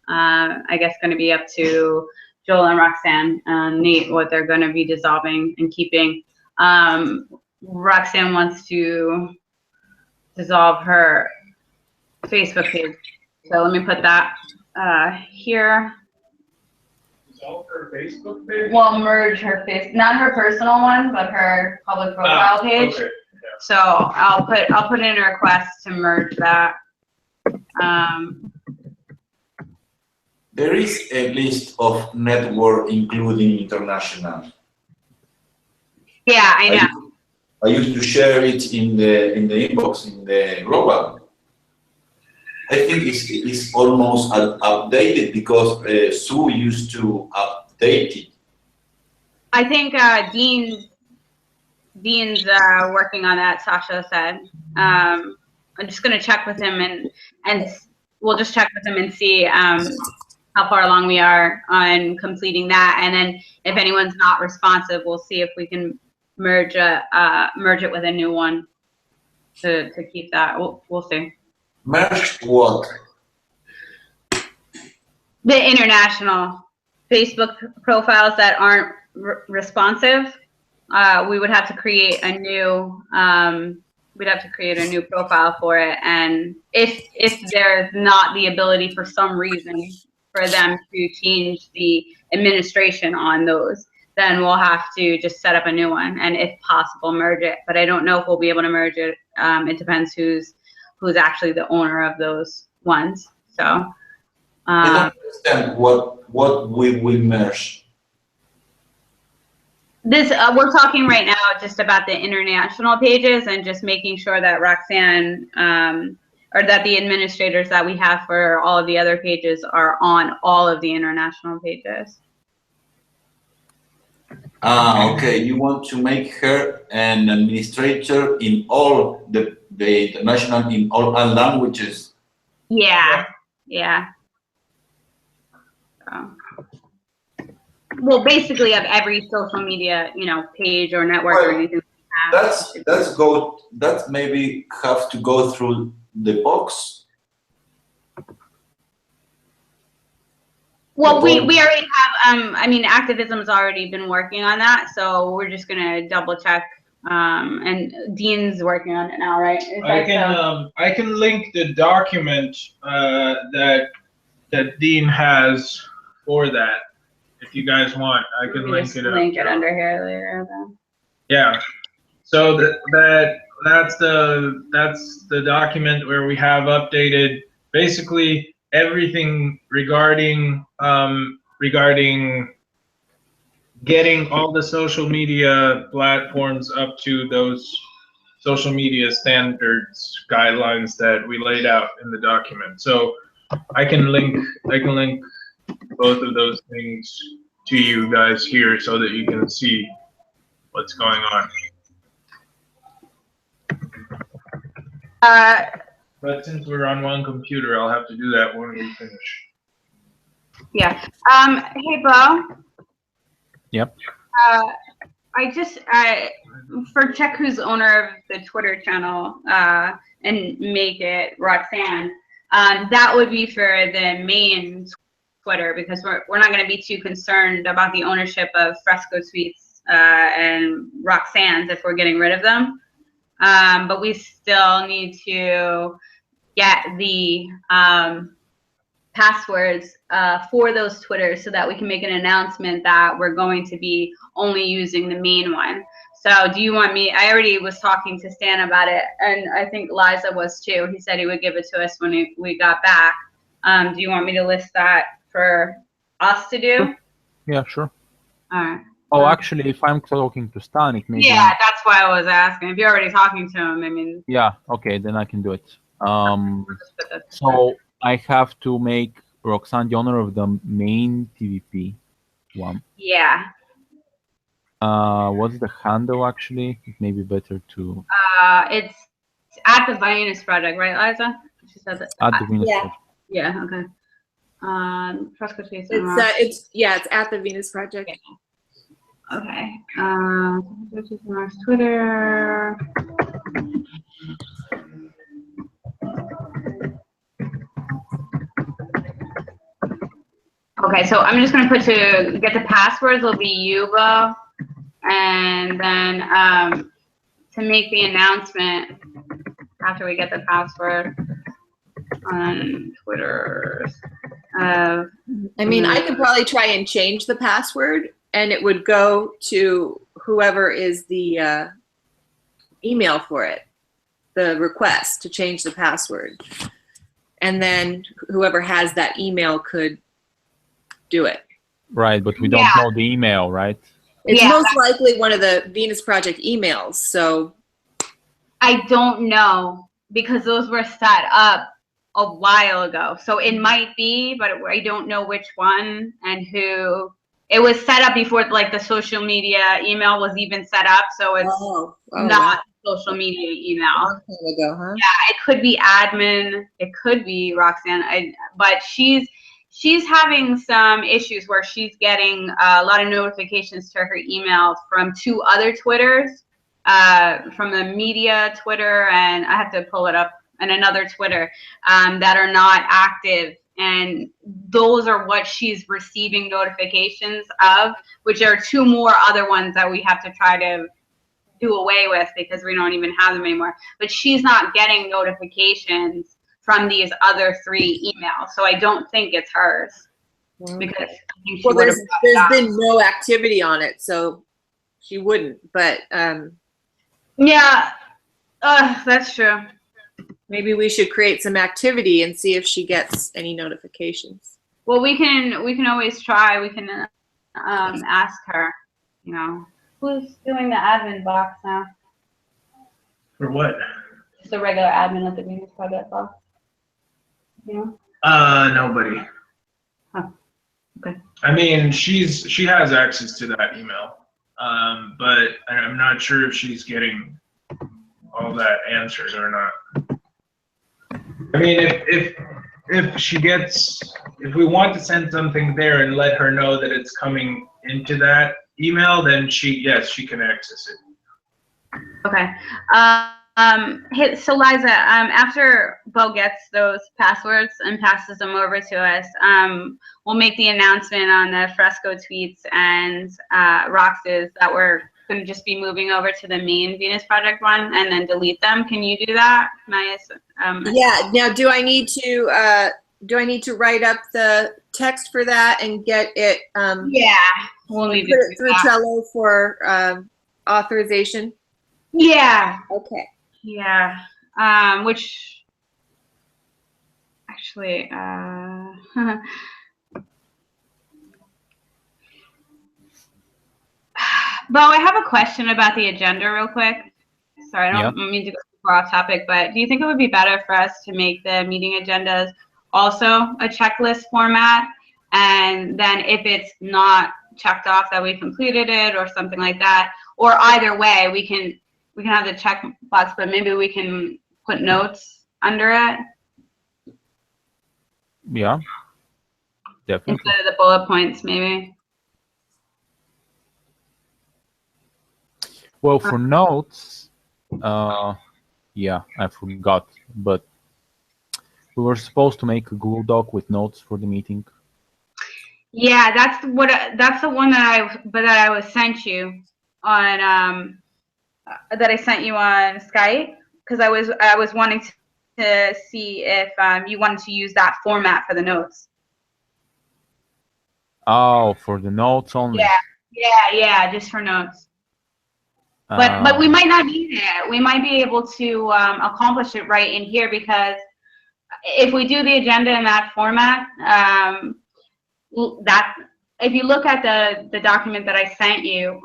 I guess, going to be up to Joel and Roxanne and Nate, what they're going to be dissolving and keeping. Roxanne wants to dissolve her Facebook page. So let me put that here. Dissolve her Facebook page? Well, merge her not her personal one, but her public profile page. Okay. So I'll put in a request to merge that. There is a list of network including international. Yeah, I know. I used to share it in the inbox in the global. I think it's almost updated because Sue used to update it. I think Dean's working on that. Sasha said. I'm just gonna check with him and we'll just check with him and see how far along we are on completing that. And then if anyone's not responsive, we'll see if we can merge it with a new one to keep that. We'll see. Merge what? The international Facebook profiles that aren't responsive, we would have to create a new. We'd have to create a new profile for it, and if there's not the ability for some reason for them to change the administration on those, then we'll have to just set up a new one, and if possible, merge it. But I don't know if we'll be able to merge it. It depends who's actually the owner of those ones. So. I don't understand what we will merge. This we're talking right now just about the international pages and just making sure that Roxanne or that the administrators that we have for all of the other pages are on all of the international pages. Okay. You want to make her an administrator in all the international in all languages. Yeah. Well, basically of every social media, page or network or anything. That's maybe have to go through the box. Well, we already have, I mean, Activism's already been working on that, so we're just gonna double check. And Dean's working on it now, right? Is that so? I can link the document that Dean has for that. If you guys want, I can link Just it up. link it under here later then. Yeah. So that's the document where we have updated basically everything regarding getting all the social media platforms up to those social media standards guidelines that we laid out in the document. So I can link both of those things to you guys here so that you can see what's going on. But since we're on one computer, I'll have to do that when we finish. Yeah. Hey, Bo. Yep. For check who's owner of the Twitter channel, and make it Roxanne, that would be for the main Twitter, because we're not going to be too concerned about the ownership of Fresco Tweets and Roxanne's if we're getting rid of them. But we still need to get the passwords for those Twitters so that we can make an announcement that we're going to be only using the main one. So do you want me, I already was talking to Stan about it, and I think Liza was too. He said he would give it to us when we got back. Do you want me to list that for us to do? Yeah, sure. All right. Oh, actually, if I'm talking to Stan, it may Yeah, that's why I was asking. If you're already talking to him, I mean. Yeah, okay, then I can do it. So I have to make Roxanne the owner of the main TVP one. Yeah. What's the handle actually? It may be better to. It's at the Venus Project, right, Liza? She said that. At the Venus Yeah. Project. Yeah. Okay. Fresco Tweets. It's at the Venus Project. Okay. Twitter. Okay, so I'm just gonna put to get the passwords will be Yuba, and then to make the announcement after we get the password on Twitter. I mean, I could probably try and change the password, and it would go to whoever is the email for it, the request to change the password. And then whoever has that email could do it. Right, but we don't know the email, right? It's most likely one of the Venus Project emails, so. I don't know, because those were set up a while ago. So it might be, but I don't know which one and who. It was set up before like the social media email was even set up, so it's not social media email. A long time ago, huh? Yeah, it could be admin, it could be Roxanne, but she's having some issues where she's getting a lot of notifications to her email from 2 other Twitters, from the media Twitter, and I have to pull it up, and another Twitter, that are not active. And those are what she's receiving notifications of, which are 2 more other ones that we have to try to do away with because we don't even have them anymore. But she's not getting notifications from these other 3 emails. So I don't think it's hers. Because I think she there's been no activity on it, so she wouldn't. But yeah, that's true. Maybe we should create some activity and see if she gets any notifications. Well, we can always try. We can ask her. You know, who's doing the admin box now? For what? Just a regular admin at the Venus Project box. You know? Nobody. Oh, okay. I mean, she has access to that email, but I'm not sure if she's getting all that answered or not. I mean, if she gets, if we want to send something there and let her know that it's coming into that email, then yes, she can access it. Okay. Hey, so Liza, after Bo gets those passwords and passes them over to us, we'll make the announcement on the Fresco tweets and Rox's that we're going to just be moving over to the main Venus Project one and then delete them. Can you do that, Maya? Yeah. Now, do I need to write up the text for that and get it? Yeah, we'll need put to it do through that. Trello for authorization. Yeah, Okay. yeah. Which actually, Bo, I have a question about the agenda real quick. Sorry, I don't mean to go super off topic, but do you think it would be better for us to make the meeting agendas also a checklist format? And then if it's not checked off that we completed it or something like that, or either way, we can have the check box, but maybe we can put notes under it Yeah, definitely. instead of the bullet points, maybe. Well, for notes, yeah, I forgot, but we were supposed to make a Google Doc with notes for the meeting. Yeah, that's the one that I was sent you on that I sent you on Skype because I was wanting to see if you wanted to use that format for the notes. Oh, for the notes only. Yeah, just for notes. But we might not need it. We might be able to accomplish it right in here because if we do the agenda in that format, that if you look at the document that I sent you,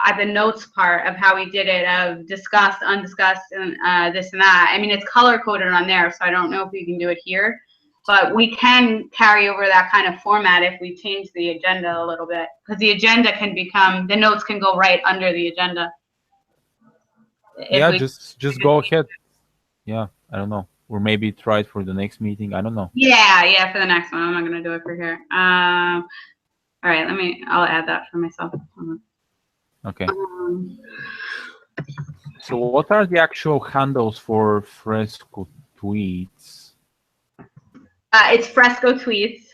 at the notes part of how we did it, of discussed, undiscussed, and this and that. I mean, it's color coded on there, so I don't know if we can do it here, but we can carry over that kind of format if we change the agenda a little bit, because the agenda can become, the notes can go right under the agenda. Yeah, just go ahead. Yeah, I don't know. Or maybe try it for the next meeting. I don't know. Yeah, for the next one. I'm not gonna do it for here. All right, I'll add that for myself. Okay. So what are the actual handles for Fresco tweets? It's Fresco tweets.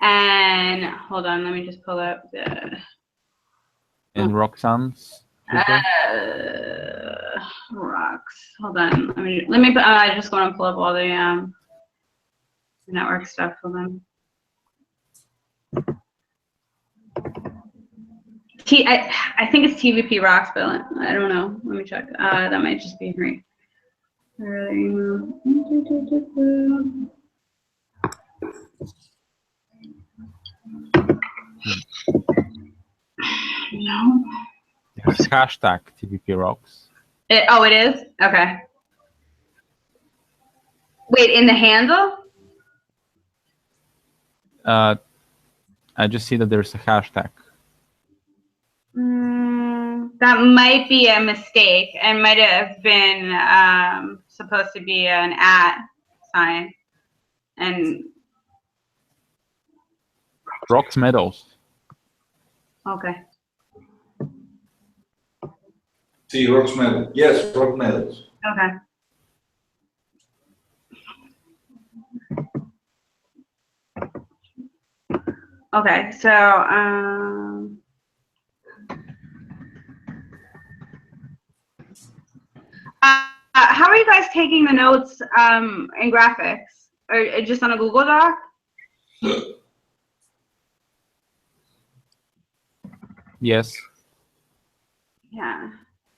And hold on, let me just pull up the. And Roxanne's Twitter? Rocks. Hold on. Let me. I just want to pull up all the network stuff. Hold on. I think it's TVP Rocks, but I don't know. Let me check. That might just be right. No. It's hashtag TVP Rocks. It is? Okay. Wait, in the handle? I just see that there's a hashtag. That might be a mistake and might have been supposed to be an @ sign. And Rocks Meadows. okay. See, Rocks Meadows. Yes, Rock Meadows. Okay. Okay, so how are you guys taking the notes in graphics? Or just on a Google Doc? Yes. Yeah,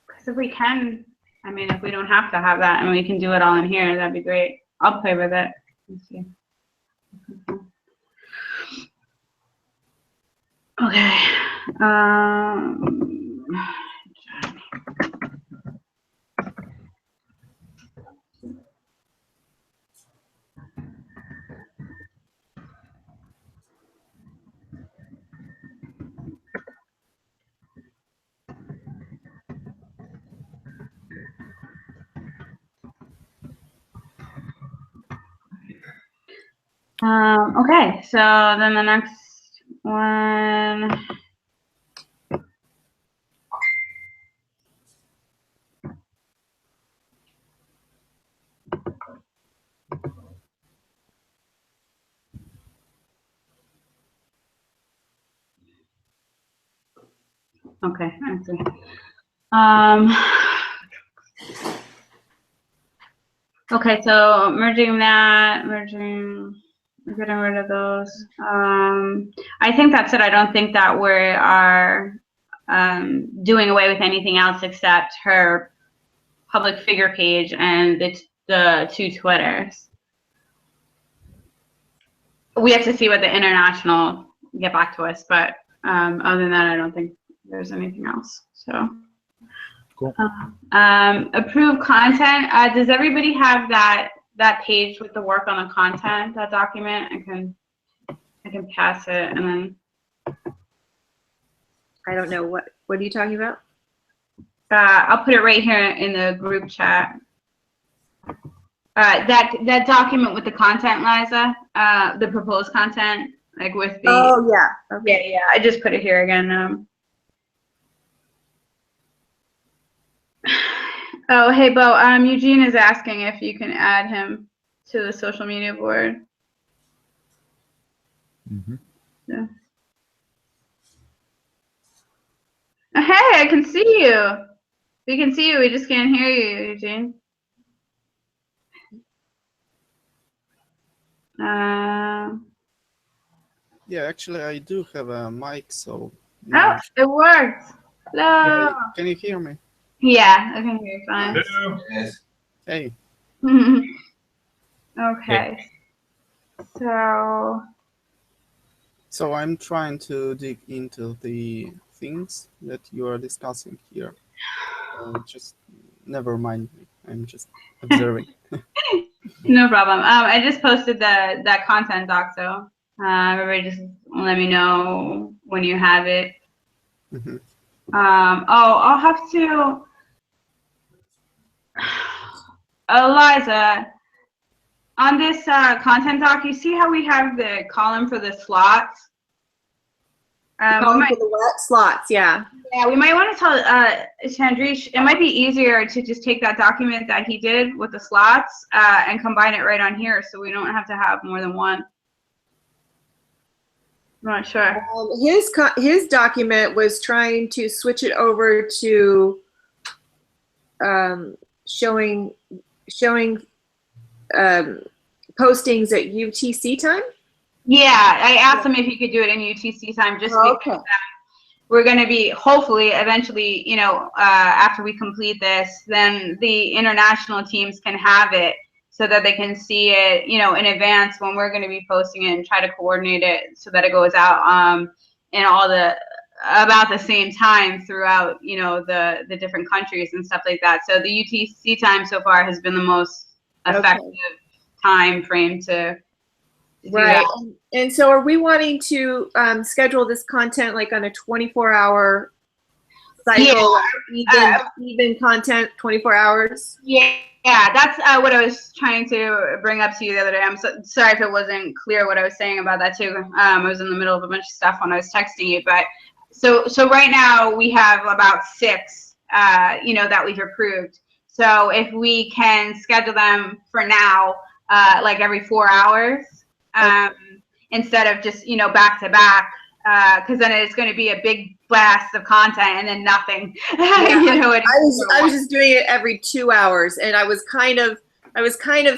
because if we can, I mean, if we don't have to have that and we can do it all in here, that'd be great. I'll play with it. Let's see. Okay. Okay, so then the next one. Okay, I see. Okay, so merging, we're getting rid of those. I think that's it. I don't think that we are doing away with anything else except her public figure page and the 2 Twitters. We have to see what the international get back to us, but other than that, I don't think there's anything else. So, Cool. Approved content. Does everybody have that page with the work on the content, that document? I can pass it, and then I don't know what are you talking about? I'll put it right here in the group chat. That document with the content, Liza, the proposed content, like with the. Oh yeah. Okay. Yeah. I just put it here again. Oh, hey, Bo. Eugene is asking if you can add him to the social media board. Mm-hmm. Yeah. Hey, I can see you. We can see you. We just can't hear you, Eugene. Yeah, actually, I do have a mic, so. Oh, it worked. Hello. Yeah, can you hear me? Yeah, I can hear you fine. Hello. Yes. Hey. Okay. So I'm trying to dig into the things that you are discussing here. Just never mind me. I'm just observing. No problem. I just posted that content doc, so everybody just let me know when you have it. Mhm. I'll have to. Eliza, on this content doc, you see how we have the column for the slots? Calling for the what? Slots, yeah. Yeah, we might want to tell Chandrish, it might be easier to just take that document that he did with the slots and combine it right on here so we don't have to have more than one. I'm not sure. His document was trying to switch it over to showing postings at UTC time. Yeah, I asked him if he could do it in UTC time just because we're going to be, hopefully, eventually, you know, after we complete this, then the international teams can have it so that they can see it, you know, in advance when we're going to be posting it and try to coordinate it so that it goes out in all about the same time throughout, you know, the different countries and stuff like that. So the UTC time so far has been the most effective time frame to Right. And so are we wanting to schedule this content like on a 24-hour cycle, even content, 24 hours? Yeah, that's what I was trying to bring up to you the other day. I'm sorry if it wasn't clear what I was saying about that too. I was in the middle of a bunch of stuff when I was texting you, but so right now we have about 6, you know, that we've approved. So if we can schedule them for now, like every 4 hours, instead of just, you know, back to back, because then it's going to be a big blast of content and then nothing. Yeah, you know, I was just doing it every 2 hours, and I was kind of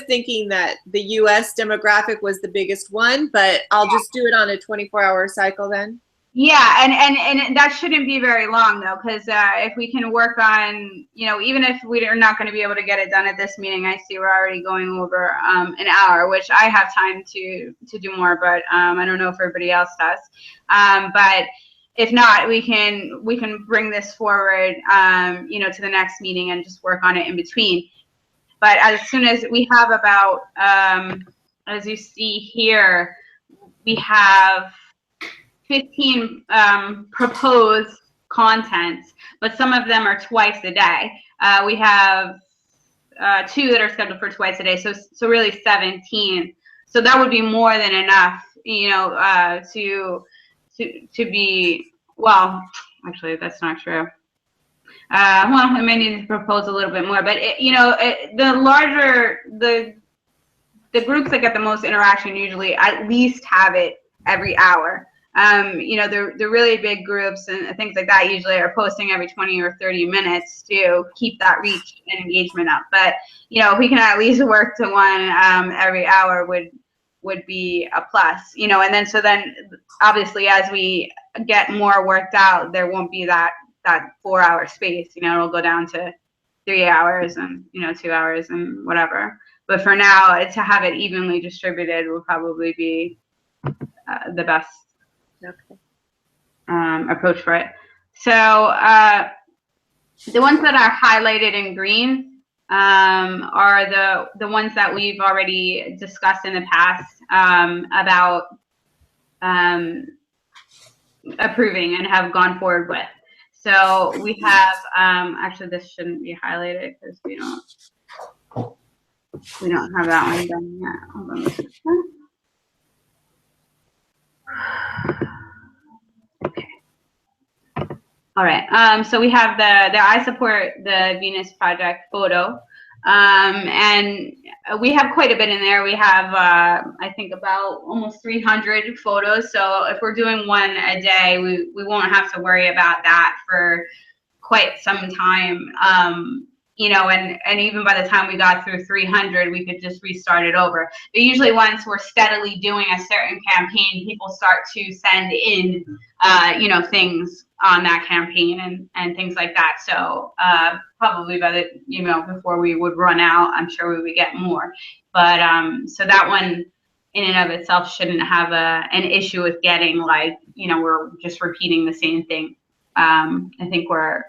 thinking that the U.S. demographic was the biggest one, but I'll just do it on a 24-hour cycle then. Yeah, and that shouldn't be very long though, because if we can work on, you know, even if we're not going to be able to get it done at this meeting, I see we're already going over an hour, which I have time to do more, but I don't know if everybody else does. But if not, we can bring this forward, you know, to the next meeting and just work on it in between. But as soon as we have about, as you see here, we have 15 proposed contents, but some of them are twice a day. We have 2 that are scheduled for twice a day, so really 17. So that would be more than enough, you know, to be, well, actually that's not true. Well, I may need to propose a little bit more, but you know, the larger the groups that get the most interaction usually at least have it every hour. you know, the really big groups and things like that usually are posting every 20 or 30 minutes to keep that reach and engagement up. But, you know, if we can at least work to one every hour would be a plus, you know. And then so then obviously as we get more worked out, there won't be that 4-hour space, you know, it'll go down to 3 hours and, you know, 2 hours and whatever. But for now, to have it evenly distributed will probably be the best approach for it. So the ones that are highlighted in green are the ones that we've already discussed in the past about approving and have gone forward with. So we have actually this shouldn't be highlighted because we don't have that one done yet. Hold on a second. Okay. All right. So we have the I support the Venus Project photo, and we have quite a bit in there. We have I think about almost 300 photos. So if we're doing one a day, we won't have to worry about that for quite some time. You know, and even by the time we got through 300, we could just restart it over. But usually once we're steadily doing a certain campaign, people start to send in, you know, things on that campaign and things like that. So probably by the, you know, before we would run out, I'm sure we would get more. But so that one in and of itself shouldn't have an issue with getting, like, you know, we're just repeating the same thing. I think we're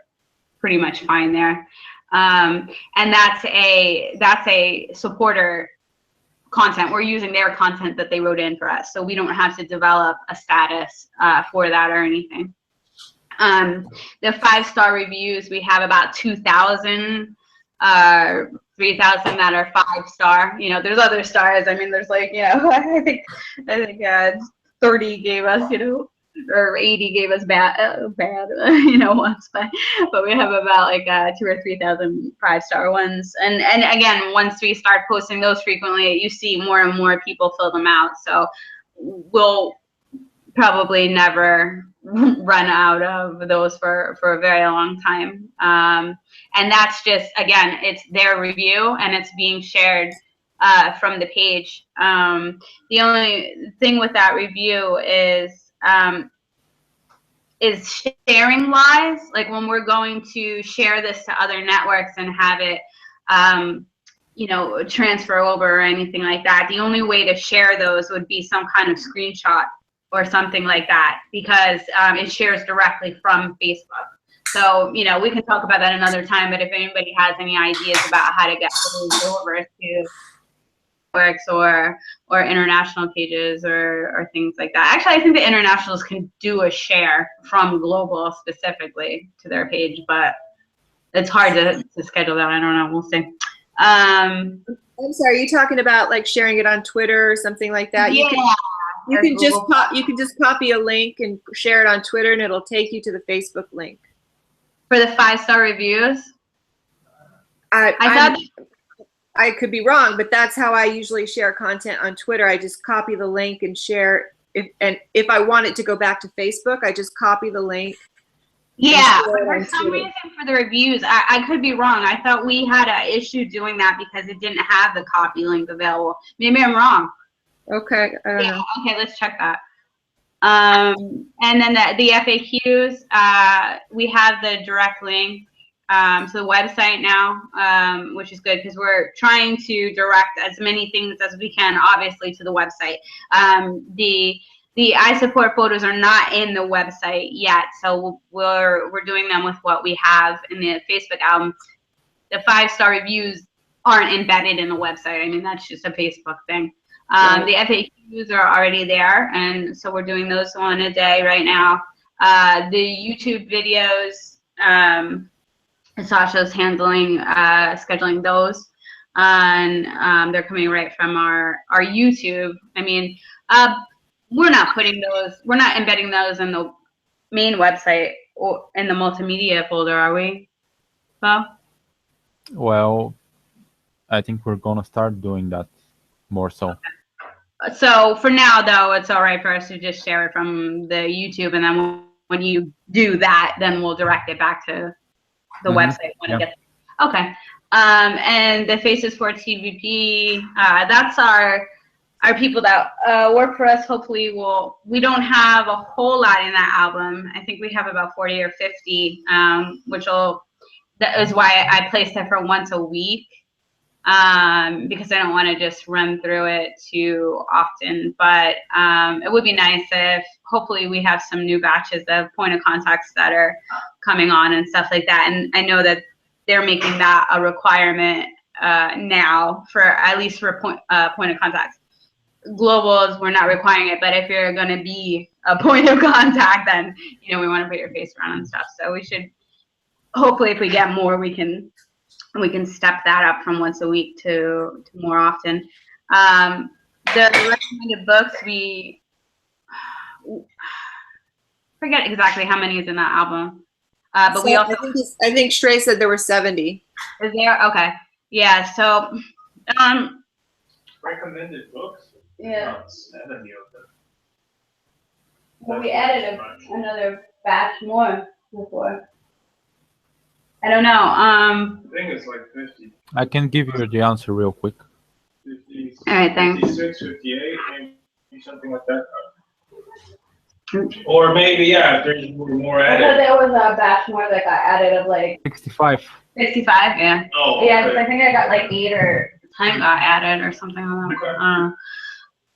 pretty much fine there. And that's a supporter content. We're using their content that they wrote in for us, so we don't have to develop a status for that or anything. The 5-star reviews, we have about 2,000, 3,000 that are 5-star. You know, there's other stars. I mean, there's like, you know, I think 30 gave us, you know, or 80 gave us bad, you know, once, but we have about like 2,000 or 3,000 5-star ones. And again, once we start posting those frequently, you see more and more people fill them out. So we'll probably never run out of those for a very long time. And that's just, again, it's their review and it's being shared from the page. The only thing with that review is sharing wise, like when we're going to share this to other networks and have it, you know, transfer over or anything like that, the only way to share those would be some kind of screenshot or something like that, because it shares directly from Facebook. So, you know, we can talk about that another time, but if anybody has any ideas about how to get those over to networks or international pages or things like that. Actually, I think the internationals can do a share from global specifically to their page, but it's hard to schedule that. I don't know. We'll see. I'm sorry, are you talking about like sharing it on Twitter or something like that? Yeah. You can just copy a link and share it on Twitter, and it'll take you to the Facebook link. For the 5-star reviews? I could be wrong, but that's how I usually share content on Twitter. I just copy the link and share. If I want it to go back to Facebook, I just copy the link. Yeah, for some reason for the reviews, I could be wrong. I thought we had an issue doing that because it didn't have the copy link available. Maybe I'm wrong. Okay, I don't know. Okay, let's check that. And then the FAQs, we have the direct link to the website now, which is good because we're trying to direct as many things as we can, obviously, to the website. The I support photos are not in the website yet, so we're doing them with what we have in the Facebook album. The 5-star reviews aren't embedded in the website. I mean, that's just a Facebook thing. The FAQs are already there, and so we're doing those one a day right now. The YouTube videos, Sasha's handling, scheduling those, and they're coming right from our YouTube. I mean, we're not embedding those in the main website or in the multimedia folder, are we, Bob? Well, I think we're gonna start doing that more so. So for now, though, it's all right for us to just share it from the YouTube, and then when you do that, then we'll direct it back to the website when it gets. Okay. And the Faces for TVP, that's our people that work for us. Hopefully, we don't have a whole lot in that album. I think we have about 40 or 50, that is why I placed it for once a week. Because I don't want to just run through it too often, but it would be nice if hopefully we have some new batches of point of contacts that are coming on and stuff like that. And I know that they're making that a requirement now for at least for point of contacts. Globals, we're not requiring it, but if you're going to be a point of contact, then we want to put your face around and stuff. So we should hopefully, if we get more, we can step that up from once a week to more often. The recommended books, we forget exactly how many is in that album. But so we also I think Shrey said there were 70. Is there? Okay. Yeah. So recommended books? Yeah. About 70 of them. Well, we added another batch more before. I don't know. I think it's like 50. I can give you the answer real quick. 50, all right, thanks. 56, 58, maybe something like that. Or maybe, if there's more I added. thought there was a batch more that got added of like 65. 65, yeah. Oh, Yeah, okay. because I think I got like 8 or 10 got added or something like that.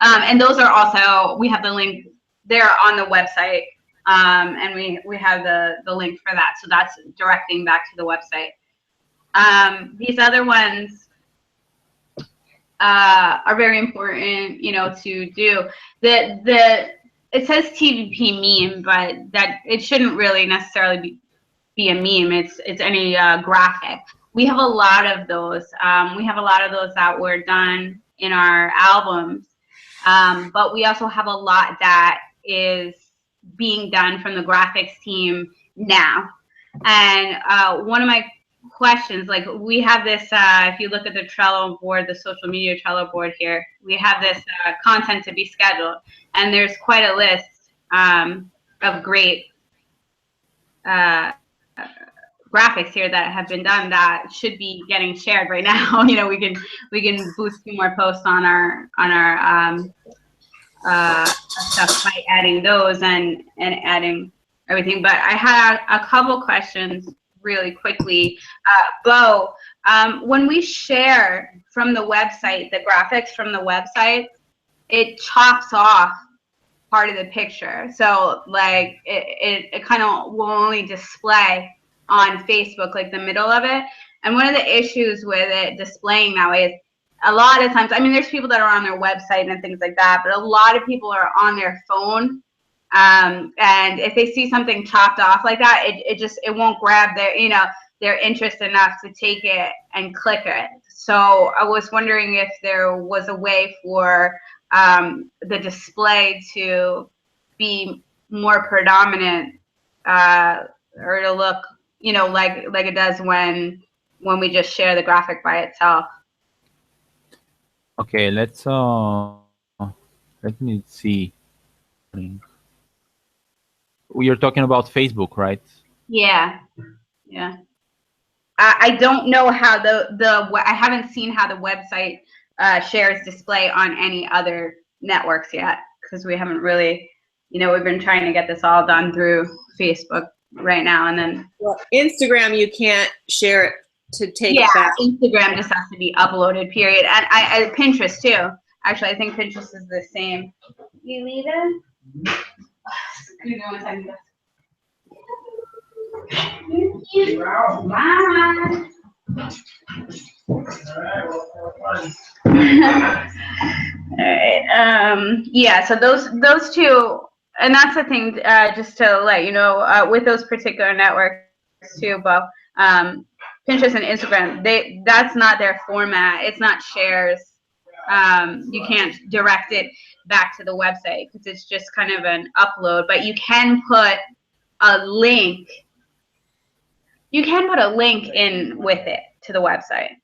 Okay. And those are also, we have the link, they're on the website. And we have the link for that. So that's directing back to the website. These other ones are very important, to do. It says TVP meme, but that it shouldn't really necessarily be a meme. It's any graphic. We have a lot of those. We have a lot of those that were done in our albums. But we also have a lot that is being done from the graphics team now. And one of my questions, like we have this, if you look at the Trello board, the social media Trello board here, we have this content to be scheduled. And there's quite a list of great graphics here that have been done that should be getting shared right now. We can boost 2 more posts on our stuff by adding those and adding everything. But I had a couple questions really quickly. Bo, when we share from the website, the graphics from the website, it chops off part of the picture. So like it kind of will only display on Facebook, like the middle of it. And one of the issues with it displaying that way is a lot of times, there's people that are on their website and things like that, but a lot of people are on their phone. And if they see something chopped off like that, it won't grab their interest enough to take it and click it. So I was wondering if there was a way for the display to be more predominant, or to look, like it does when we just share the graphic by itself. Okay, let me see. You're talking about Facebook, right? Yeah. I don't know how I haven't seen how the website shares display on any other networks yet, because we haven't really, we've been trying to get this all done through Facebook right now, and then Instagram, you can't share it to take it back. Instagram just has to be uploaded, period. And I Pinterest too. Actually, I think Pinterest is the same. You leaving? Give me 1 second. Bye. All right. Yeah. So those two, and that's the thing. Just to let you know, with those particular networks too, Bo. Pinterest and Instagram, that's not their format. It's not shares. You can't direct it back to the website because it's just kind of an upload. But you can put a link. You can put a link in with it to the website.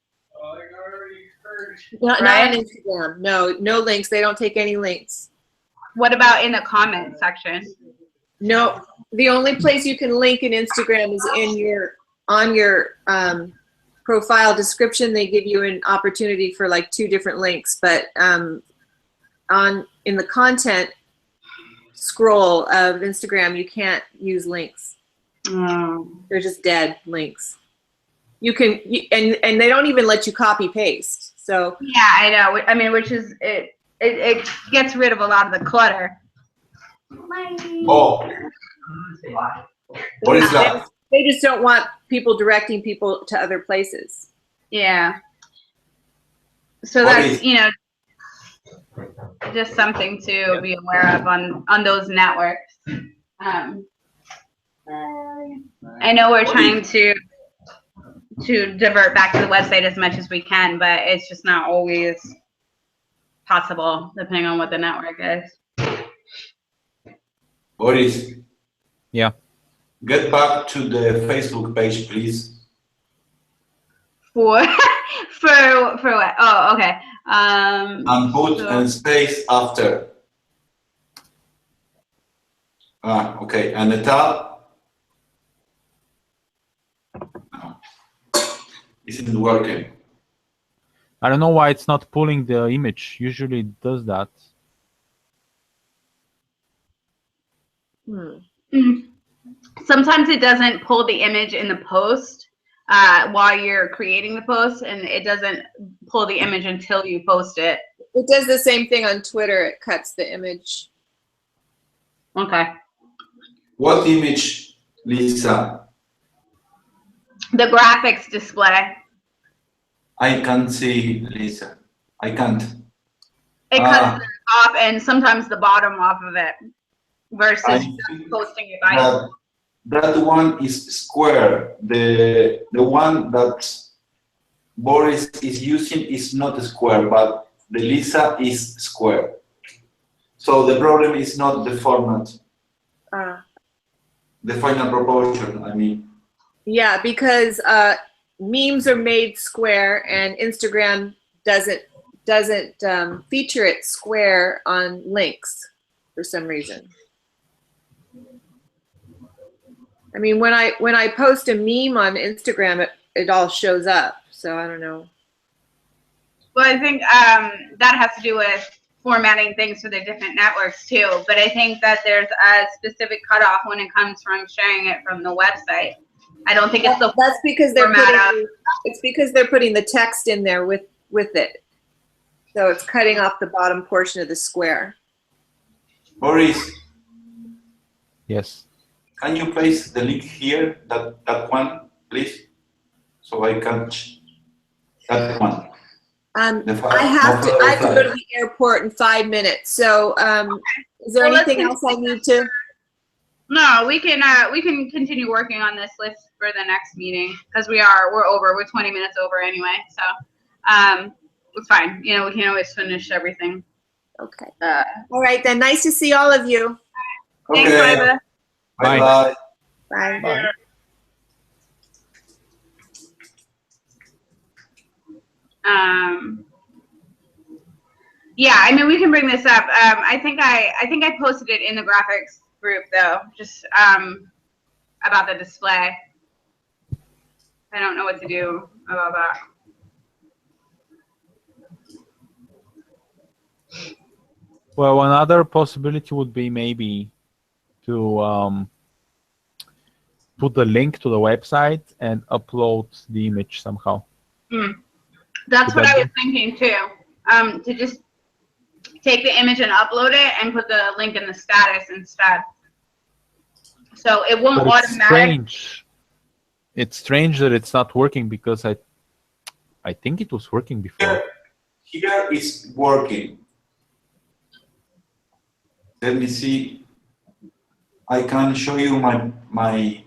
Not Right? on Instagram. No links. They don't take any links. What about in the comment section? No, the only place you can link in Instagram is on your profile description. They give you an opportunity for like 2 different links, but in the content scroll of Instagram, you can't use links. They're just dead links. And they don't even let you copy paste. So Yeah, I know. I mean, which is it gets rid of a lot of the clutter. Oh, what is that? they just don't want people directing people to other places. Yeah. So What that's, is- you know, just something to be aware of on those networks. I know we're trying to divert back to the website as much as we can, but it's just not always possible depending on what the network is. Boris, Yeah. get back to the Facebook page, please. For what? Oh, okay. And put so- a space after. Okay. And the tab. No. Isn't working. I don't know why it's not pulling the image. Usually it does that. Sometimes it doesn't pull the image in the post while you're creating the post, and it doesn't pull the image until you post it. It does the same thing on Twitter. It cuts the image. Okay. What image, Lisa? The graphics display. I can't see, Lisa. I can't. It cuts the top and sometimes the bottom off of it versus I just think posting it by. that one is square. The one that Boris is using is not square, but the Lisa is square. So the problem is not the format, the final proportion, I mean. Yeah, because memes are made square, and Instagram doesn't feature it square on links for some reason. I mean, when I post a meme on Instagram, it all shows up. So I don't know. Well, I think that has to do with formatting things for the different networks too. But I think that there's a specific cutoff when it comes from sharing it from the website. I don't think it's the That's because they're format putting, it's because they're putting the text in there with it. So it's cutting off the bottom portion of the square. Boris, Yes. can you place the link here, that one, please? So I can, that one. I have to go to the airport in 5 minets. So is there Well, let's anything else I need to? No, we can continue working on this list for the next meeting because we're 20 minutes over anyway. So it's fine. You know, we can always finish everything. Okay. All right then. Nice to see all of you. Thanks, Okay, Liza. bye-bye. Bye. Bye. Yeah, I mean, we can bring this up. I think I posted it in the graphics group though, just about the display. I don't know what to do about that. Well, another possibility would be maybe to put the link to the website and upload the image somehow. That's what I was thinking too. To just take the image and upload it and put the link in the status instead. So it won't But it's automatically. strange. It's strange that it's not working because I think it was working before. Here is working. Let me see. I can show you my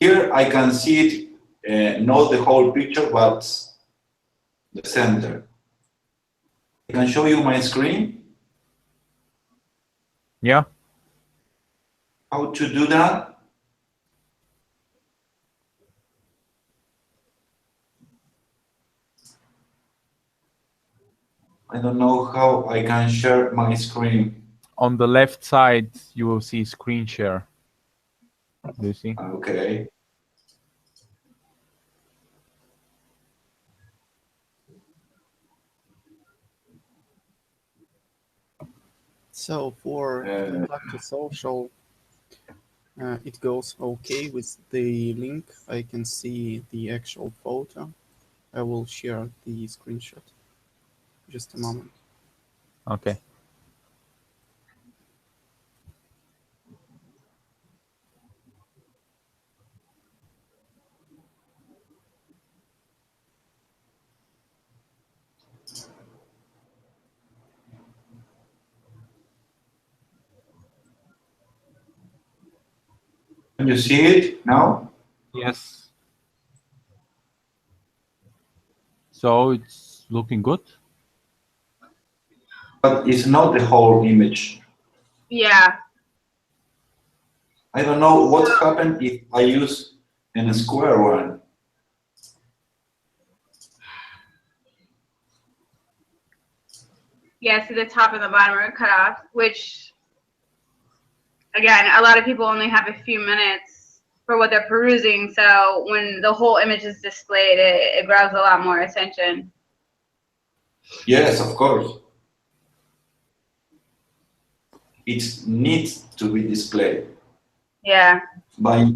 here I can see it, not the whole picture, but the center. I can show you my screen. Yeah. How to do that? I don't know how I can share my screen. On the left side, you will see screen share. Do you see? Okay. So for conduct a social, it goes okay with the link. I can see the actual photo. I will share the screenshot. Just a moment. Okay. Can you see it now? Yes. So it's looking good. But it's not the whole image. Yeah. I don't know what happened if I use a square one. Yeah, so the top and the bottom are cut off, which, again, a lot of people only have a few minutes for what they're perusing, so when the whole image is displayed, it grabs a lot more attention. Yes, of course. It needs to be displayed. Yeah. But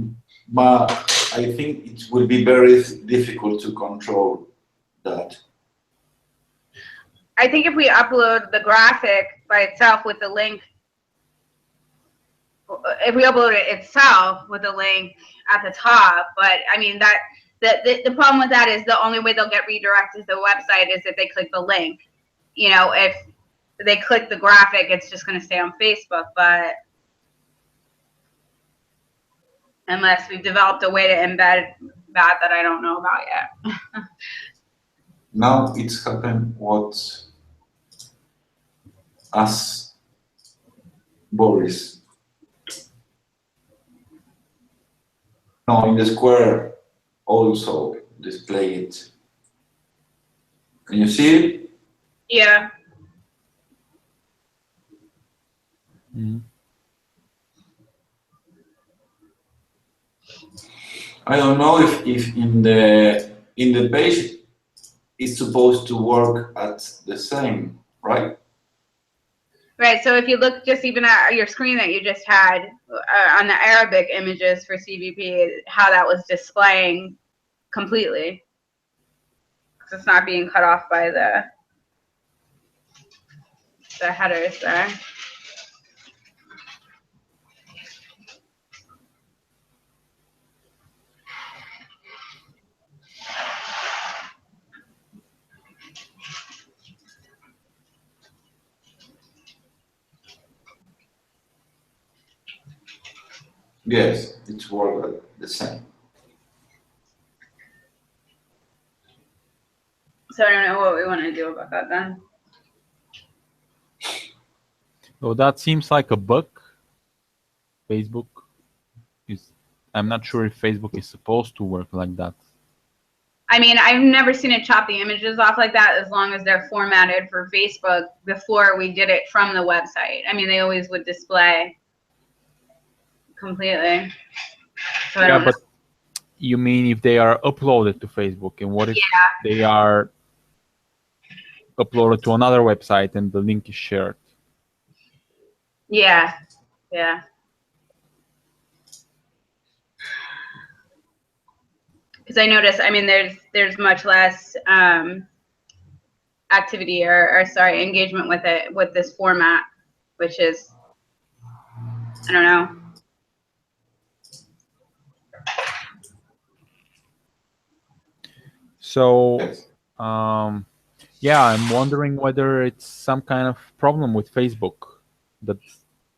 I think it will be very difficult to control that. I think if we upload the graphic by itself with the link, if we upload it itself with a link at the top, but I mean that the problem with that is the only way they'll get redirected to the website is if they click the link. You know, if they click the graphic, it's just going to stay on Facebook, but unless we've developed a way to embed that I don't know about yet. Now it's happened what as Boris. No, in the square also display it. Can you see it? Yeah. Mm-hmm. I don't know if in the page it's supposed to work at the same, right? Right. So if you look just even at your screen that you just had on the Arabic images for CVP, how that was displaying completely, because it's not being cut off by the headers there. Yes, it's work the same. So I don't know what we want to do about that then. So that seems like a bug. Facebook is, I'm not sure if Facebook is supposed to work like that. I mean, I've never seen it chop the images off like that as long as they're formatted for Facebook before we did it from the website. I mean, they always would display completely. So I don't know. But you mean if they are uploaded to Facebook, and what if they are uploaded to another website and the link is shared? Yeah, yeah. Because I noticed, I mean, there's much less activity or sorry, engagement with it with this format, which is, I don't know. So, yeah, I'm wondering whether it's some kind of problem with Facebook that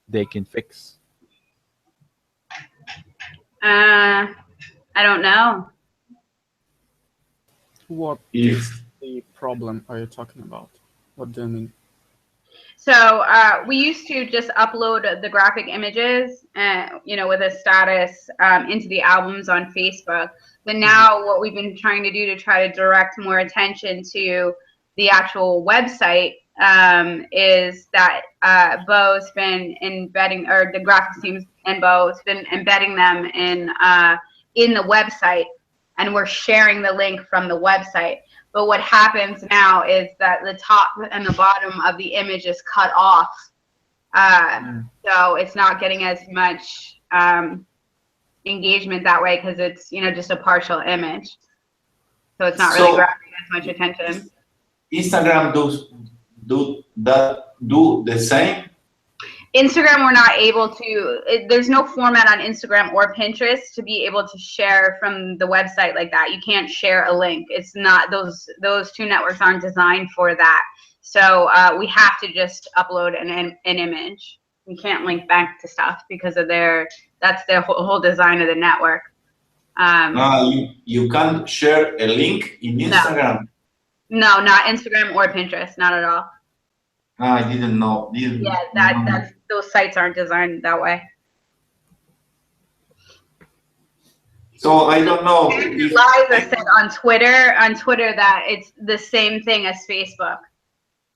they can fix. I don't know. What is the problem are you talking about? What do you mean? So we used to just upload the graphic images, you know, with a status into the albums on Facebook. But now what we've been trying to do to try to direct more attention to the actual website is that Bo's been embedding, or the graphics teams and Bo's been embedding them in the website, and we're sharing the link from the website. But what happens now is that the top and the bottom of the image is cut off, so it's not getting as much engagement that way because it's just a partial image, so it's not really grabbing as much attention. Instagram do the same? Instagram, we're not able to, there's no format on Instagram or Pinterest to be able to share from the website like that. You can't share a link. It's not, those two networks aren't designed for that. So we have to just upload an image. We can't link back to stuff because of that's their whole design of the network. You can't share a link in Instagram? No, not Instagram or Pinterest, not at all. I didn't know. That's those sites aren't designed that way. So I don't know. Liza said on Twitter that it's the same thing as Facebook.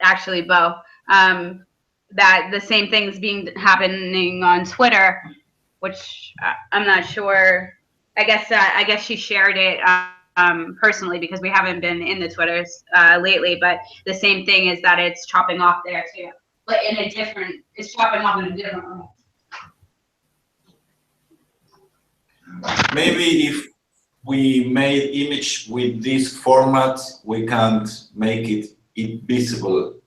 Actually, Bo, that the same thing's happening on Twitter, which I'm not sure. I guess she shared it personally because we haven't been in the Twitters lately. But the same thing is that it's chopping off there too, but it's chopping off in a different way. Maybe if we made image with this format, we can't make it visible.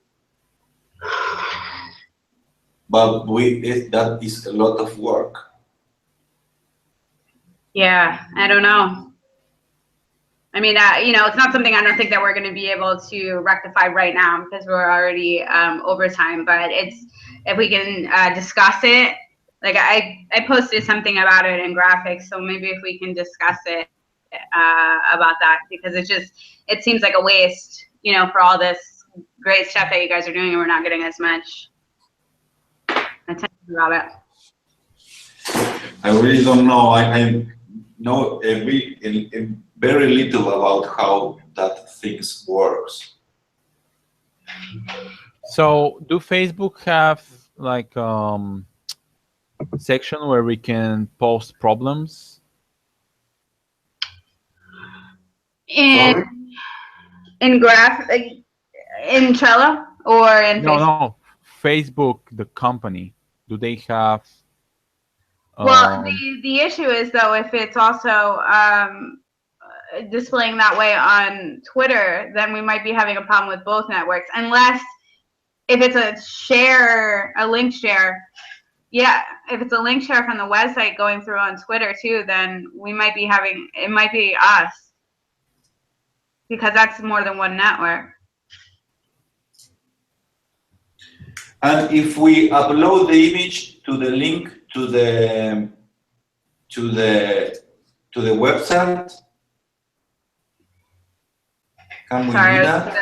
But that is a lot of work. Yeah, I don't know. I mean, it's not something I don't think that we're going to be able to rectify right now because we're already over time. But if we can discuss it. Like I posted something about it in graphics, so maybe if we can discuss it about that, because it seems like a waste, for all this great stuff that you guys are doing, and we're not getting as much attention about it. I really don't know. I know very little about how that things works. So, do Facebook have like section where we can post problems? In Trello or in Facebook? No, Facebook, the company. Do they have? Well, the issue is though, if it's also displaying that way on Twitter, then we might be having a problem with both networks, unless if it's a link share. Yeah, if it's a link share from the website going through on Twitter too, then we might be it might be us, because that's more than one network. And if we upload the image to the link to the website, can we do that?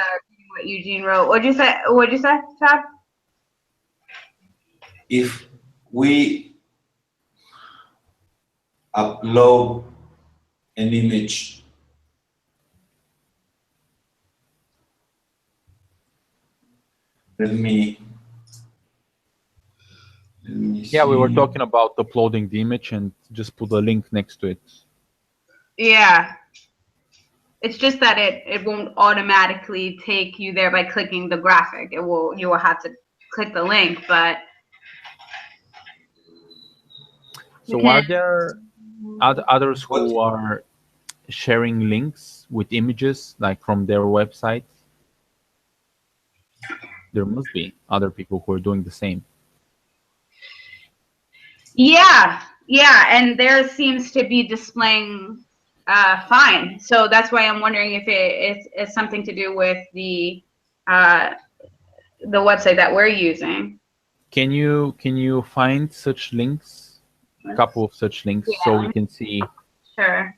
What Eugene wrote. What'd you say, Chad? If we upload an image let me yeah, we were talking about uploading the image and just put a link next to it. Yeah, it's just that it won't automatically take you there by clicking the graphic. You will have to click the link, but so are there others who are sharing links with images like from their website? There must be other people who are doing the same. Yeah, and theirs seems to be displaying fine. So that's why I'm wondering if it's something to do with the website that we're using. Can you find such links? A couple of such links, so we can see. Sure.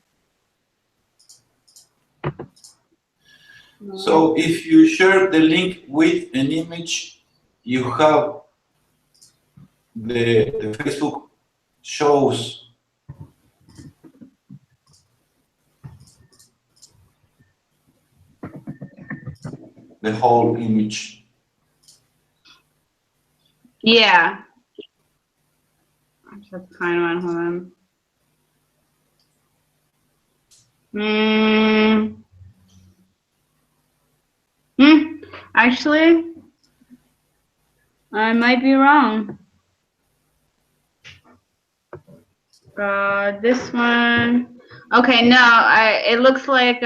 So if you share the link with an image, you have the Facebook shows the whole image. Yeah. I just have to find one. Hold on. Actually, I might be wrong. This one. Okay, no, it looks like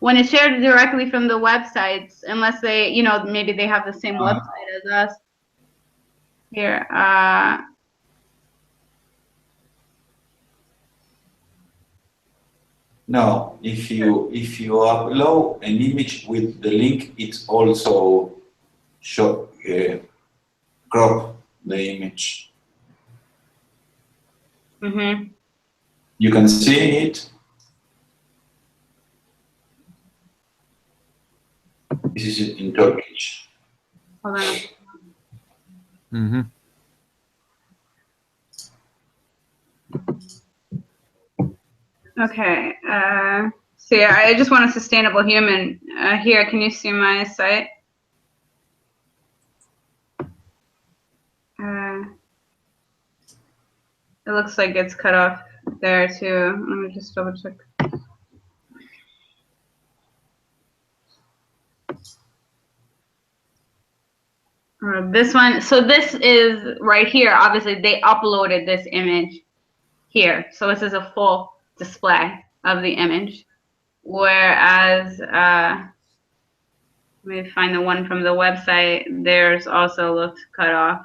when it's shared directly from the websites, unless they, maybe they have the same website as us. Here, No, if you upload an image with the link, it's also show crop the image. mm-hmm. You can see it. This is in Turkish. Hold on. Mm-hmm. Okay. So yeah, I just want a sustainable human. Here, can you see my site? It looks like it's cut off there too. Let me just double check. This one, so this is right here. Obviously, they uploaded this image here. So this is a full display of the image. Whereas, let me find the one from the website. Theirs also looks cut off.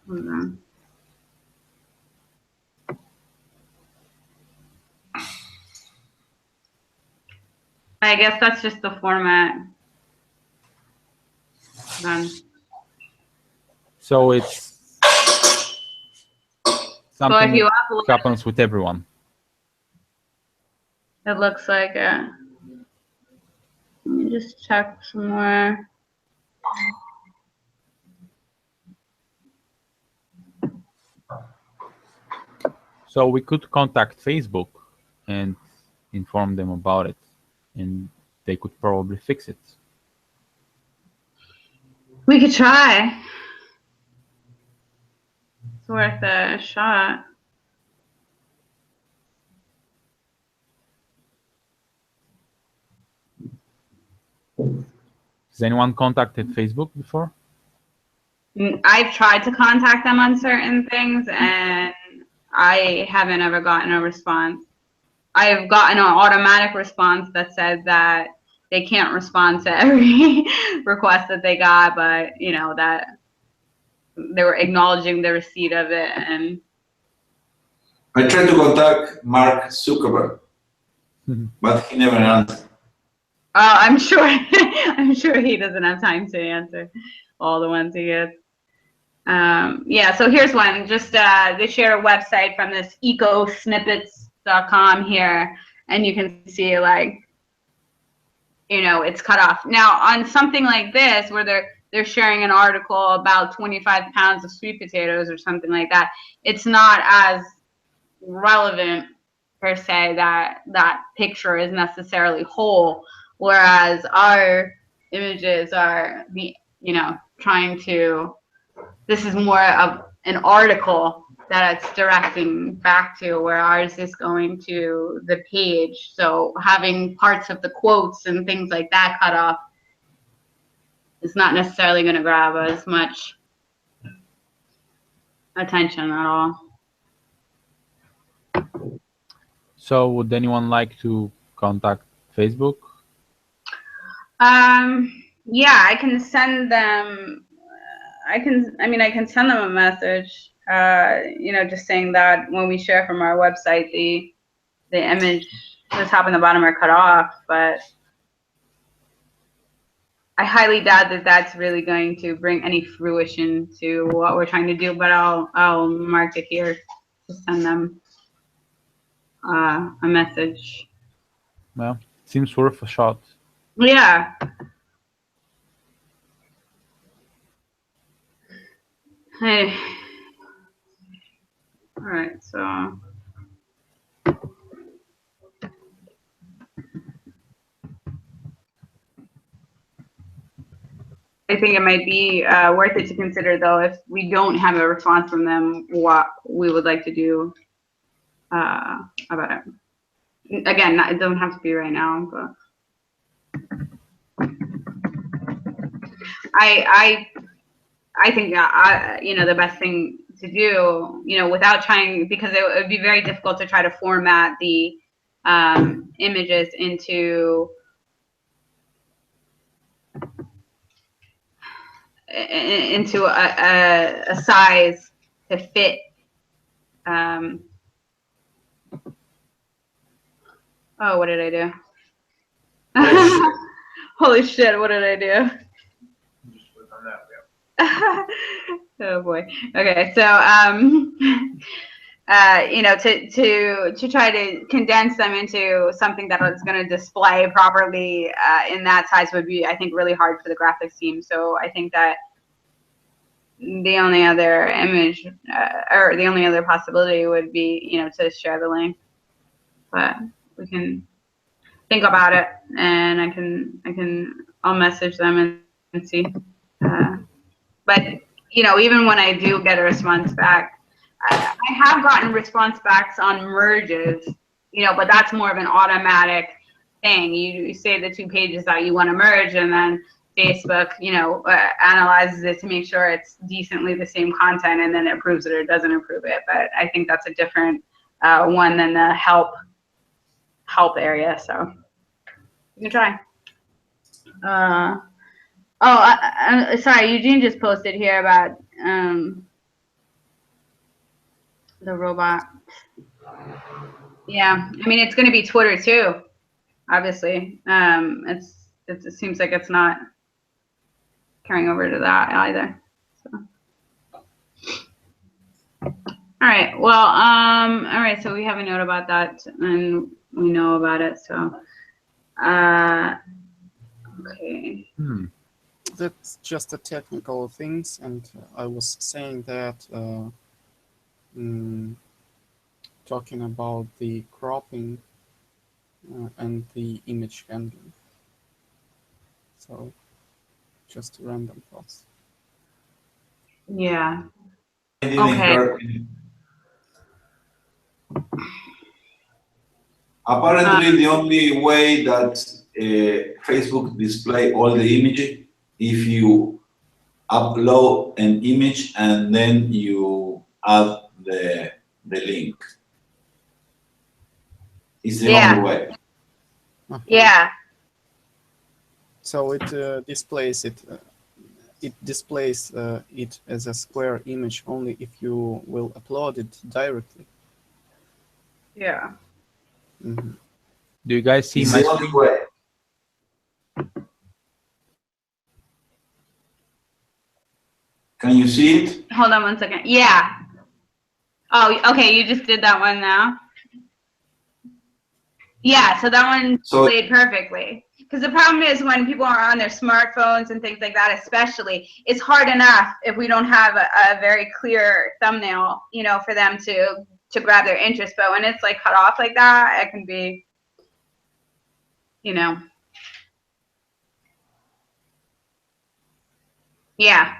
Hold on. I guess that's just the format. Done. So it's So if something you that upload, happens with everyone. it looks like let me just check some more. So we could contact Facebook and inform them about it, and they could probably fix it. We could try. It's worth a shot. Has anyone contacted Facebook before? I've tried to contact them on certain things, and I haven't ever gotten a response. I've gotten an automatic response that says that they can't respond to every request that they got, but that they were acknowledging the receipt of it. And I tried to contact Mark Zuckerberg, but he never answered. I'm sure I'm sure he doesn't have time to answer all the ones he gets. Yeah, so here's one. Just they share a website from this ecosnippets.com here, and you can see it's cut off. Now on something like this where they're sharing an article about 25 pounds of sweet potatoes or something like that, it's not as relevant per se that picture is necessarily whole, whereas our images are trying to, this is more of an article that it's directing back to, where ours is going to the page. So having parts of the quotes and things like that cut off is not necessarily going to grab as much attention at all. So would anyone like to contact Facebook? Yeah, I can send them. I can send them a message. Just saying that when we share from our website, the image, the top and the bottom are cut off. But I highly doubt that that's really going to bring any fruition to what we're trying to do. But I'll mark it here to send them a message. Well, seems worth a shot. Yeah. Hey. All right, so. think it might be worth it to consider, though, if we don't have a response from them, what we would like to do about it. Again, it doesn't have to be right now, but I think the best thing to do, without trying, because it would be very difficult to try to format the images into a size to fit. Oh, what did I do? Holy shit! What did I do? Just click on that, yeah. Oh boy. Okay, so to try to condense them into something that is going to display properly in that size would be, I think, really hard for the graphics team. So I think that the only other image or the only other possibility would be, to share the link. But we can think about it, and I'll message them and see. But even when I do get a response back, I have gotten response backs on merges, but that's more of an automatic thing. You say the 2 pages that you want to merge, and then Facebook, analyzes it to make sure it's decently the same content, and then it approves it or doesn't approve it. But I think that's a different one than the help area. So you can try. Sorry, Eugene just posted here about the robot. Yeah, I mean, it's going to be Twitter too, obviously. It seems like it's not carrying over to that either. So. All right. Well, all right. So we have a note about that, and we know about it. So, okay. That's just a technical things, and I was saying that talking about the cropping and the image handling. So just random thoughts. Yeah. Okay. Apparently, the only way that Facebook display all the images, if you upload an image and then you add the link. It's the only way. Yeah. So it displays it. It displays it as a square image only if you will upload it directly. Yeah. Mm-hmm. Do you guys see it's my the only screen? way. Can you see it? Hold on one second. Yeah. Oh, okay. You just did that one now. Yeah. So that one played perfectly. Because the problem is when people are on their smartphones and things like that, especially, it's hard enough if we don't have a very clear thumbnail, for them to grab their interest. But when it's like cut off like that, it can be, Yeah.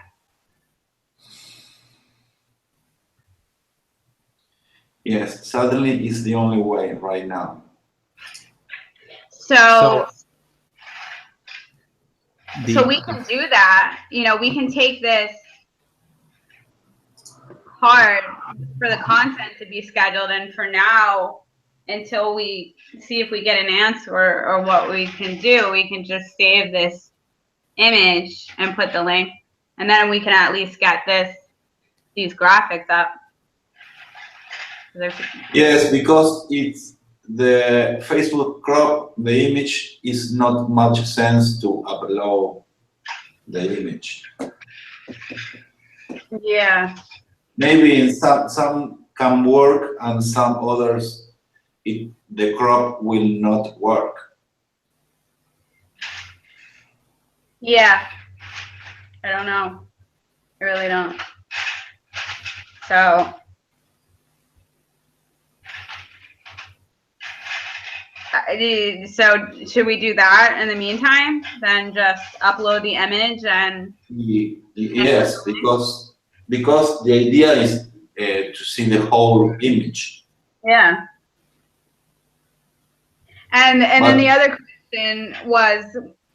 Yes, sadly, it's the only way right now. So we can do that. We can take this part for the content to be scheduled, and for now, until we see if we get an answer or what we can do, we can just save this image and put the link, and then we can at least get these graphics up. Yes, because it's the Facebook crop, the image is not much sense to upload the image. Yeah. Maybe some can work and some others, the crop will not work. Yeah. I don't know. I really don't. So So should we do that in the meantime? Then just upload the image and. Yes, because the idea is to see the whole image. Yeah. And then the other question was,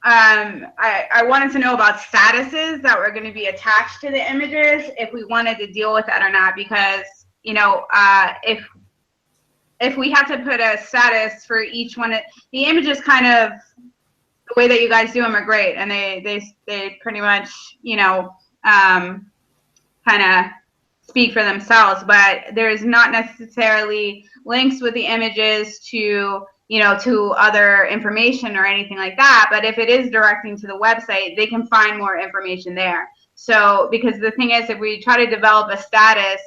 I wanted to know about statuses that were going to be attached to the images, if we wanted to deal with that or not, because, you know, if we have to put a status for each one, the images kind of, the way that you guys do them are great, and they pretty much, you know, kind of speak for themselves, but there's not necessarily links with the images to, you know, to other information or anything like that. But if it is directing to the website, they can find more information there. So, because the thing is, if we try to develop a status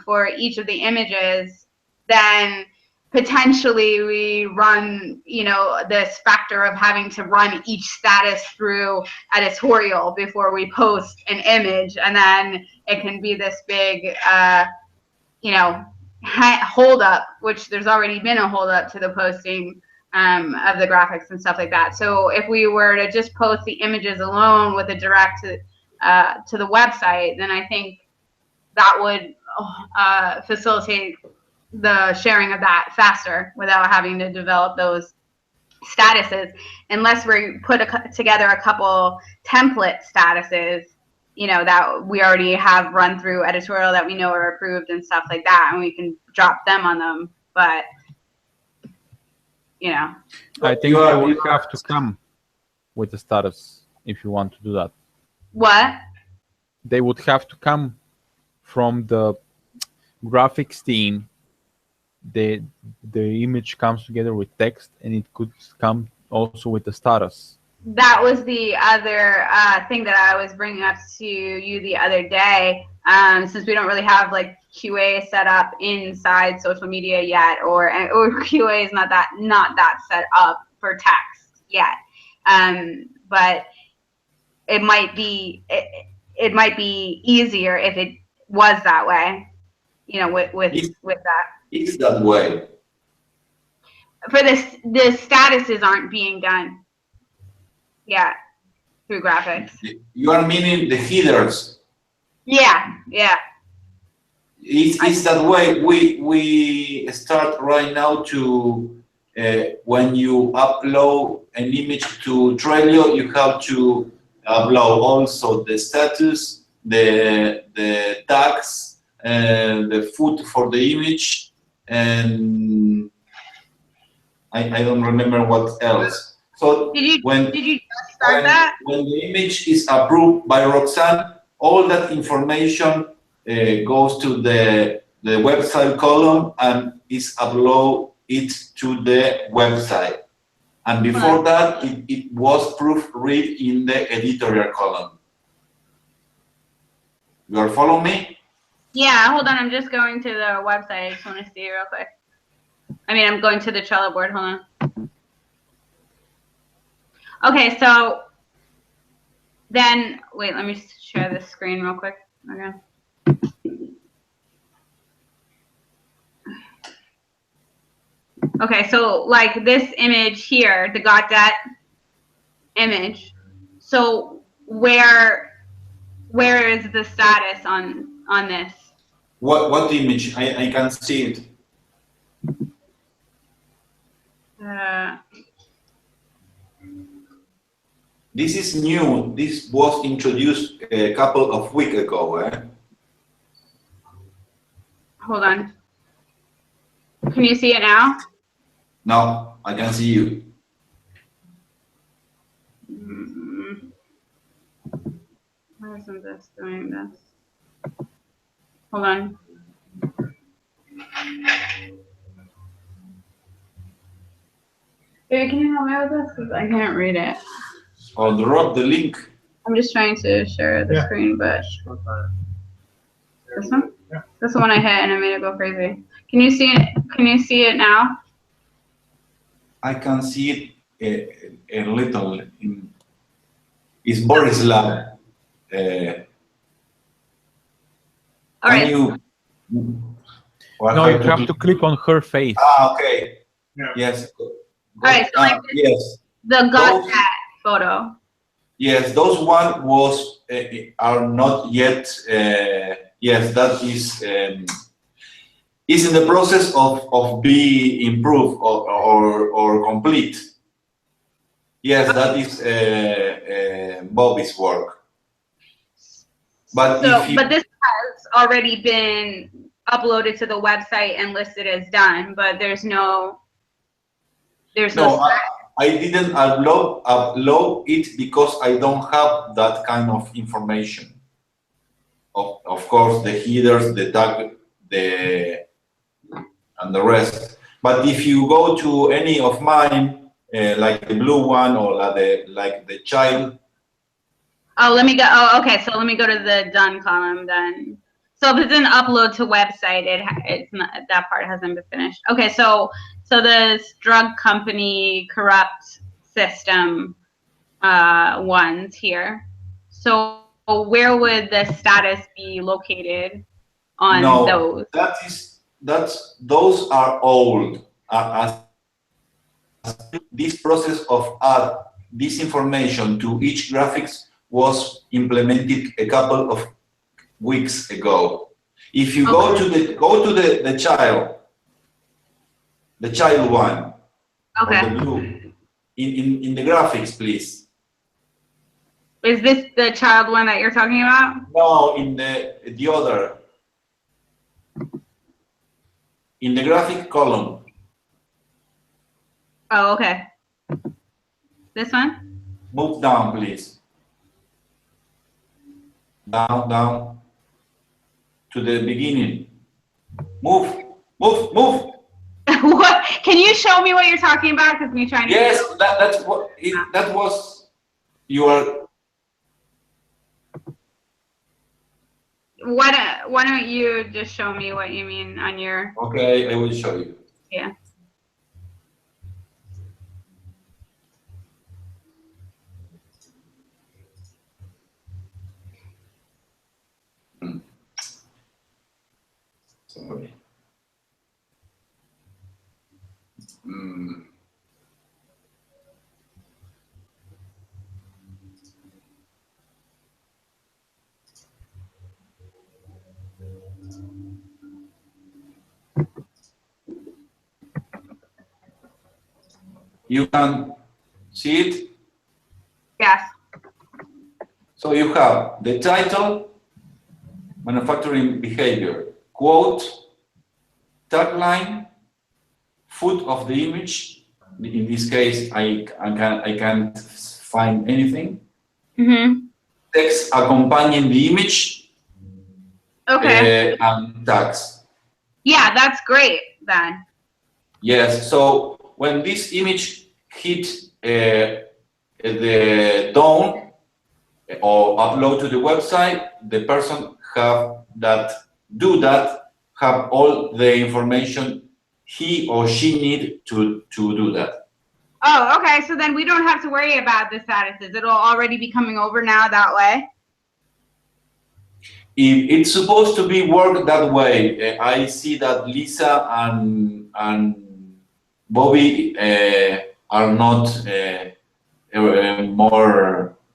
for each of the images, then potentially we run, you know, this factor of having to run each status through editorial before we post an image, and then it can be this big, you know, hold up, which there's already been a hold up to the posting of the graphics and stuff like that. So if we were to just post the images alone with a direct to the website, then I think that would facilitate the sharing of that faster without having to develop those statuses, unless we put together a couple template statuses, you know, that we already have run through editorial that we know are approved and stuff like that, and we can drop them on them. But, you know, I think they would have to come with the status if you want to do that. What? They would have to come from the graphics team. The image comes together with text, and it could come also with the status. That was the other thing that I was bringing up to you the other day. Since we don't really have like QA set up inside social media yet, or QA is not that set up for text yet. But it might be easier if it was that way. You know, with that. It's that way. For this, the statuses aren't being done yet through graphics. You are meaning the headers. Yeah. It's that way. We start right now to when you upload an image to Trello, you have to upload also the status, the tags, the foot for the image, and I don't remember what else. So did you start that? When the image is approved by Roxanne, all that information goes to the website column and is uploaded to the website. And before that, it was proofread in the editorial column. You are following me? Yeah, hold on. I'm just going to the website. I just want to see it real quick. I mean, I'm going to the Trello board. Hold on. Okay, so then, wait, let me share this screen real quick. Okay, so like this image here, the got.dat image. So where is the status on this? What image? I can see it. This is new. This was introduced a couple of weeks ago. Hold on. Can you see it now? No, I can see you. Why isn't this doing this? Hold on. Baby, can you help me with this? Because I can't read it. I'll drop the link. I'm just trying to share the screen, but this one? Yeah. That's the one I hit and it made it go crazy. Can you see it? Can you see it now? I can see it a little. It's Borislav. All right. No, you have to click on her face. Ah, okay. Yes. right, so like yes. the got Those- that photo. Yes, those one was are not yet. Yes, that is in the process of be improved or complete. Yes, that is Bobby's work. But So, if you, but this has already been uploaded to the website and listed as done, but there's no no, I didn't upload it because I don't have that kind of information. Of course, the headers, the tag, and the rest. But if you go to any of mine, like the blue one or like the child. Oh, let me go. Oh, okay. So let me go to the done column then. So if it's an upload to website, it's not, that part hasn't been finished. Okay. So this drug company corrupt system ones here. So where would the status be located on those? Those are old. As this process of add this information to each graphics was implemented a couple of weeks ago. If you go to the child one, Okay. or the blue, in the graphics, please. Is this the child one that you're talking about? No, in the other, in the graphic column. Oh, okay. This one? Move down, please. Down to the beginning. Move. What? Can you show me what you're talking about? Because me trying to. Yes, that's what that was. Your. Why don't you just show me what you mean on your? Okay, I will show you. Yeah. Sorry. You can see it? Yes. So you have the title, manufacturing behavior, quote, tagline, foot of the image. In this case, I can't find anything. Mm-hmm. Text accompanying the image. Okay. And tags. Yeah, that's great then. Yes. So when this image hit the DOM or upload to the website, the person have all the information he or she need to do that. Oh, okay. So then we don't have to worry about the statuses. It'll already be coming over now that way. It's supposed to be worked that way. I see that Lisa and Bobby are not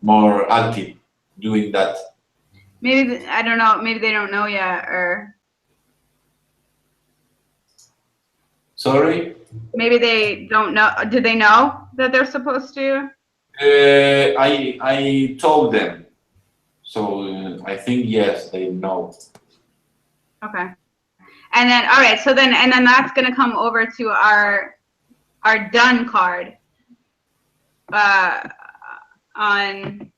more active doing that. Maybe I don't know. Maybe they don't know yet, or Sorry. maybe they don't know. Do they know that they're supposed to? I told them, so I think yes, they know. Okay. And then all right. So then that's gonna come over to our done card on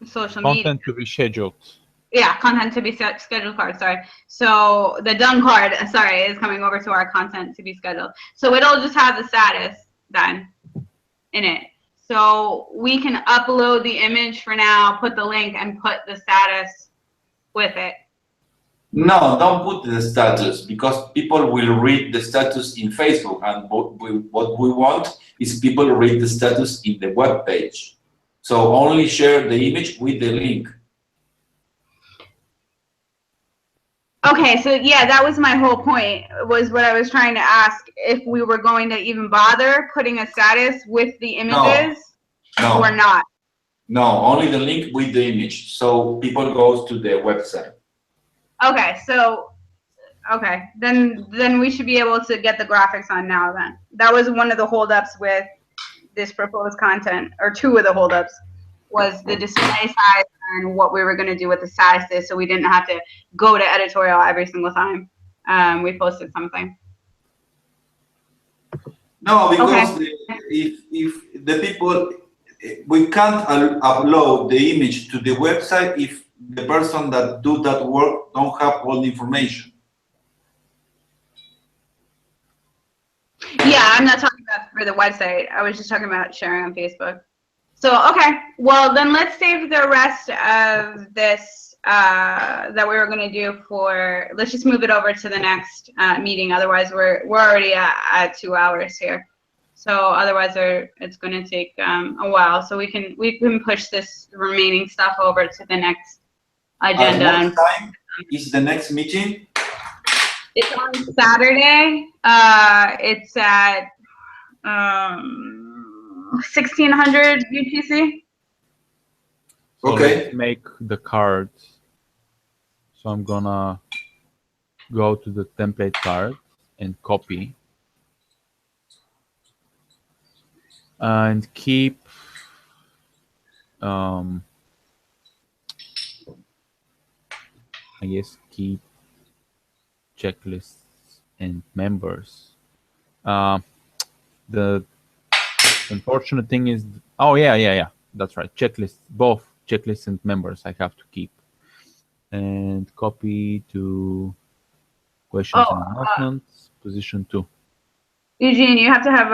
social media. Content to be scheduled. Yeah, content to be scheduled card, sorry. So the done card, sorry, is coming over to our content to be scheduled. So it'll just have the status then in it. So we can upload the image for now, put the link, and put the status with it. No, don't put the status, because people will read the status in Facebook, and what we want is people read the status in the web page. So only share the image with the link. Okay, so yeah, that was my whole point, was what I was trying to ask, if we were going to even bother putting a status with the images No, or not. no, only the link with the image. So people goes to the website. Okay, so, okay, then we should be able to get the graphics on now then. That was one of the holdups with this proposed content, or two of the holdups, was the display size and what we were gonna do with the sizes, so we didn't have to go to editorial every single time we posted something. No, because Okay. if the people, we can't upload the image to the website if the person that do that work don't have all the information. Yeah, I'm not talking about for the website. I was just talking about sharing on Facebook. So, okay, well, then let's save the rest of this that we were going to do for, let's just move it over to the next meeting. Otherwise, we're already at 2 hours here. So otherwise, it's going to take a while. So we can push this remaining stuff over to the next agenda. At what time is the next meeting? It's on Saturday. It's at 1600 UTC. So Okay. let's make the card. So I'm gonna go to the template card and copy. And keep I guess keep checklists and members. The unfortunate thing is, oh yeah, that's right. Checklists, both checklists and members I have to keep. And copy to questions and announcements, position 2. Eugene, you have to have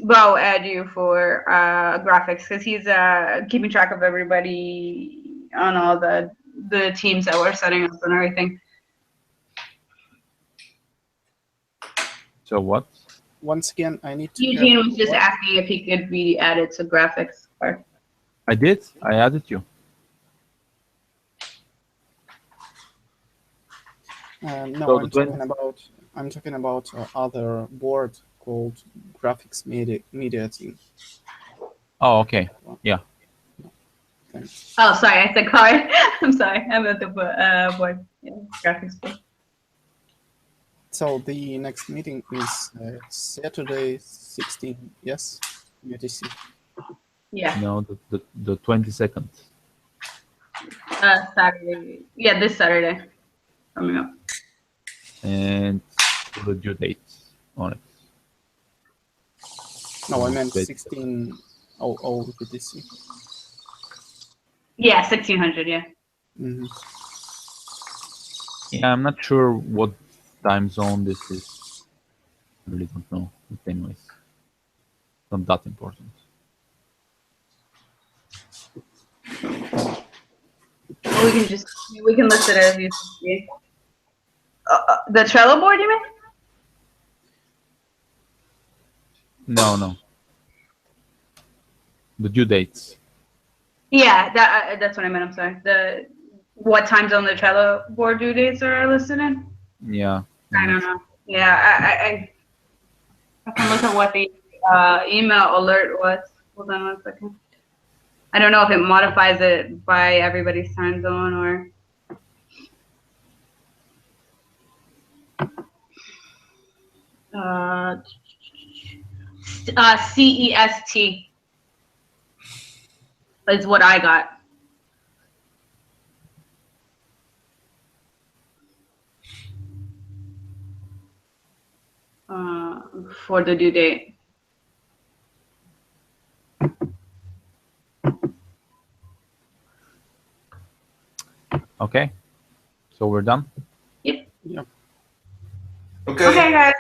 Bo add you for graphics, because he's keeping track of everybody on all the teams that we're setting up and everything. So what? Once again, I need to. Eugene was just asking if he could be added to graphics. I did. I added you. No, So I'm talking about other board called Graphics Media Team. Oh, okay. Yeah. Thanks. Oh, sorry, I said card. I'm sorry. I'm at the board. Yeah, graphics board. So the next meeting is Saturday, 16. Yes, UTC. Yeah, No, the 22nd. Saturday. Yeah, this Saturday coming up. And the due date on it. No, I meant Wait. 16:00 UTC. Yeah, 1600. Yeah. Mm-hmm. Yeah, I'm not sure what time zone this is. I really don't know. But anyways, not that important. We can list it as UTC. The Trello board, you mean? No. The due dates. Yeah, that's what I meant. I'm sorry. What time zone the Trello board due dates are listed in? Yeah. I don't know. Yeah, I can look at what the email alert was. Hold on 1 second. I don't know if it modifies it by everybody's time zone or. CEST is what I got. For the due date. Okay. So we're done. Yep. Okay. Okay, guys.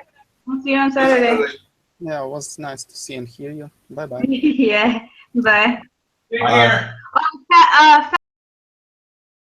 We'll see you on Saturday. Yeah, it was nice to see and hear you. Bye bye. Yeah. Bye. Take care. Oh,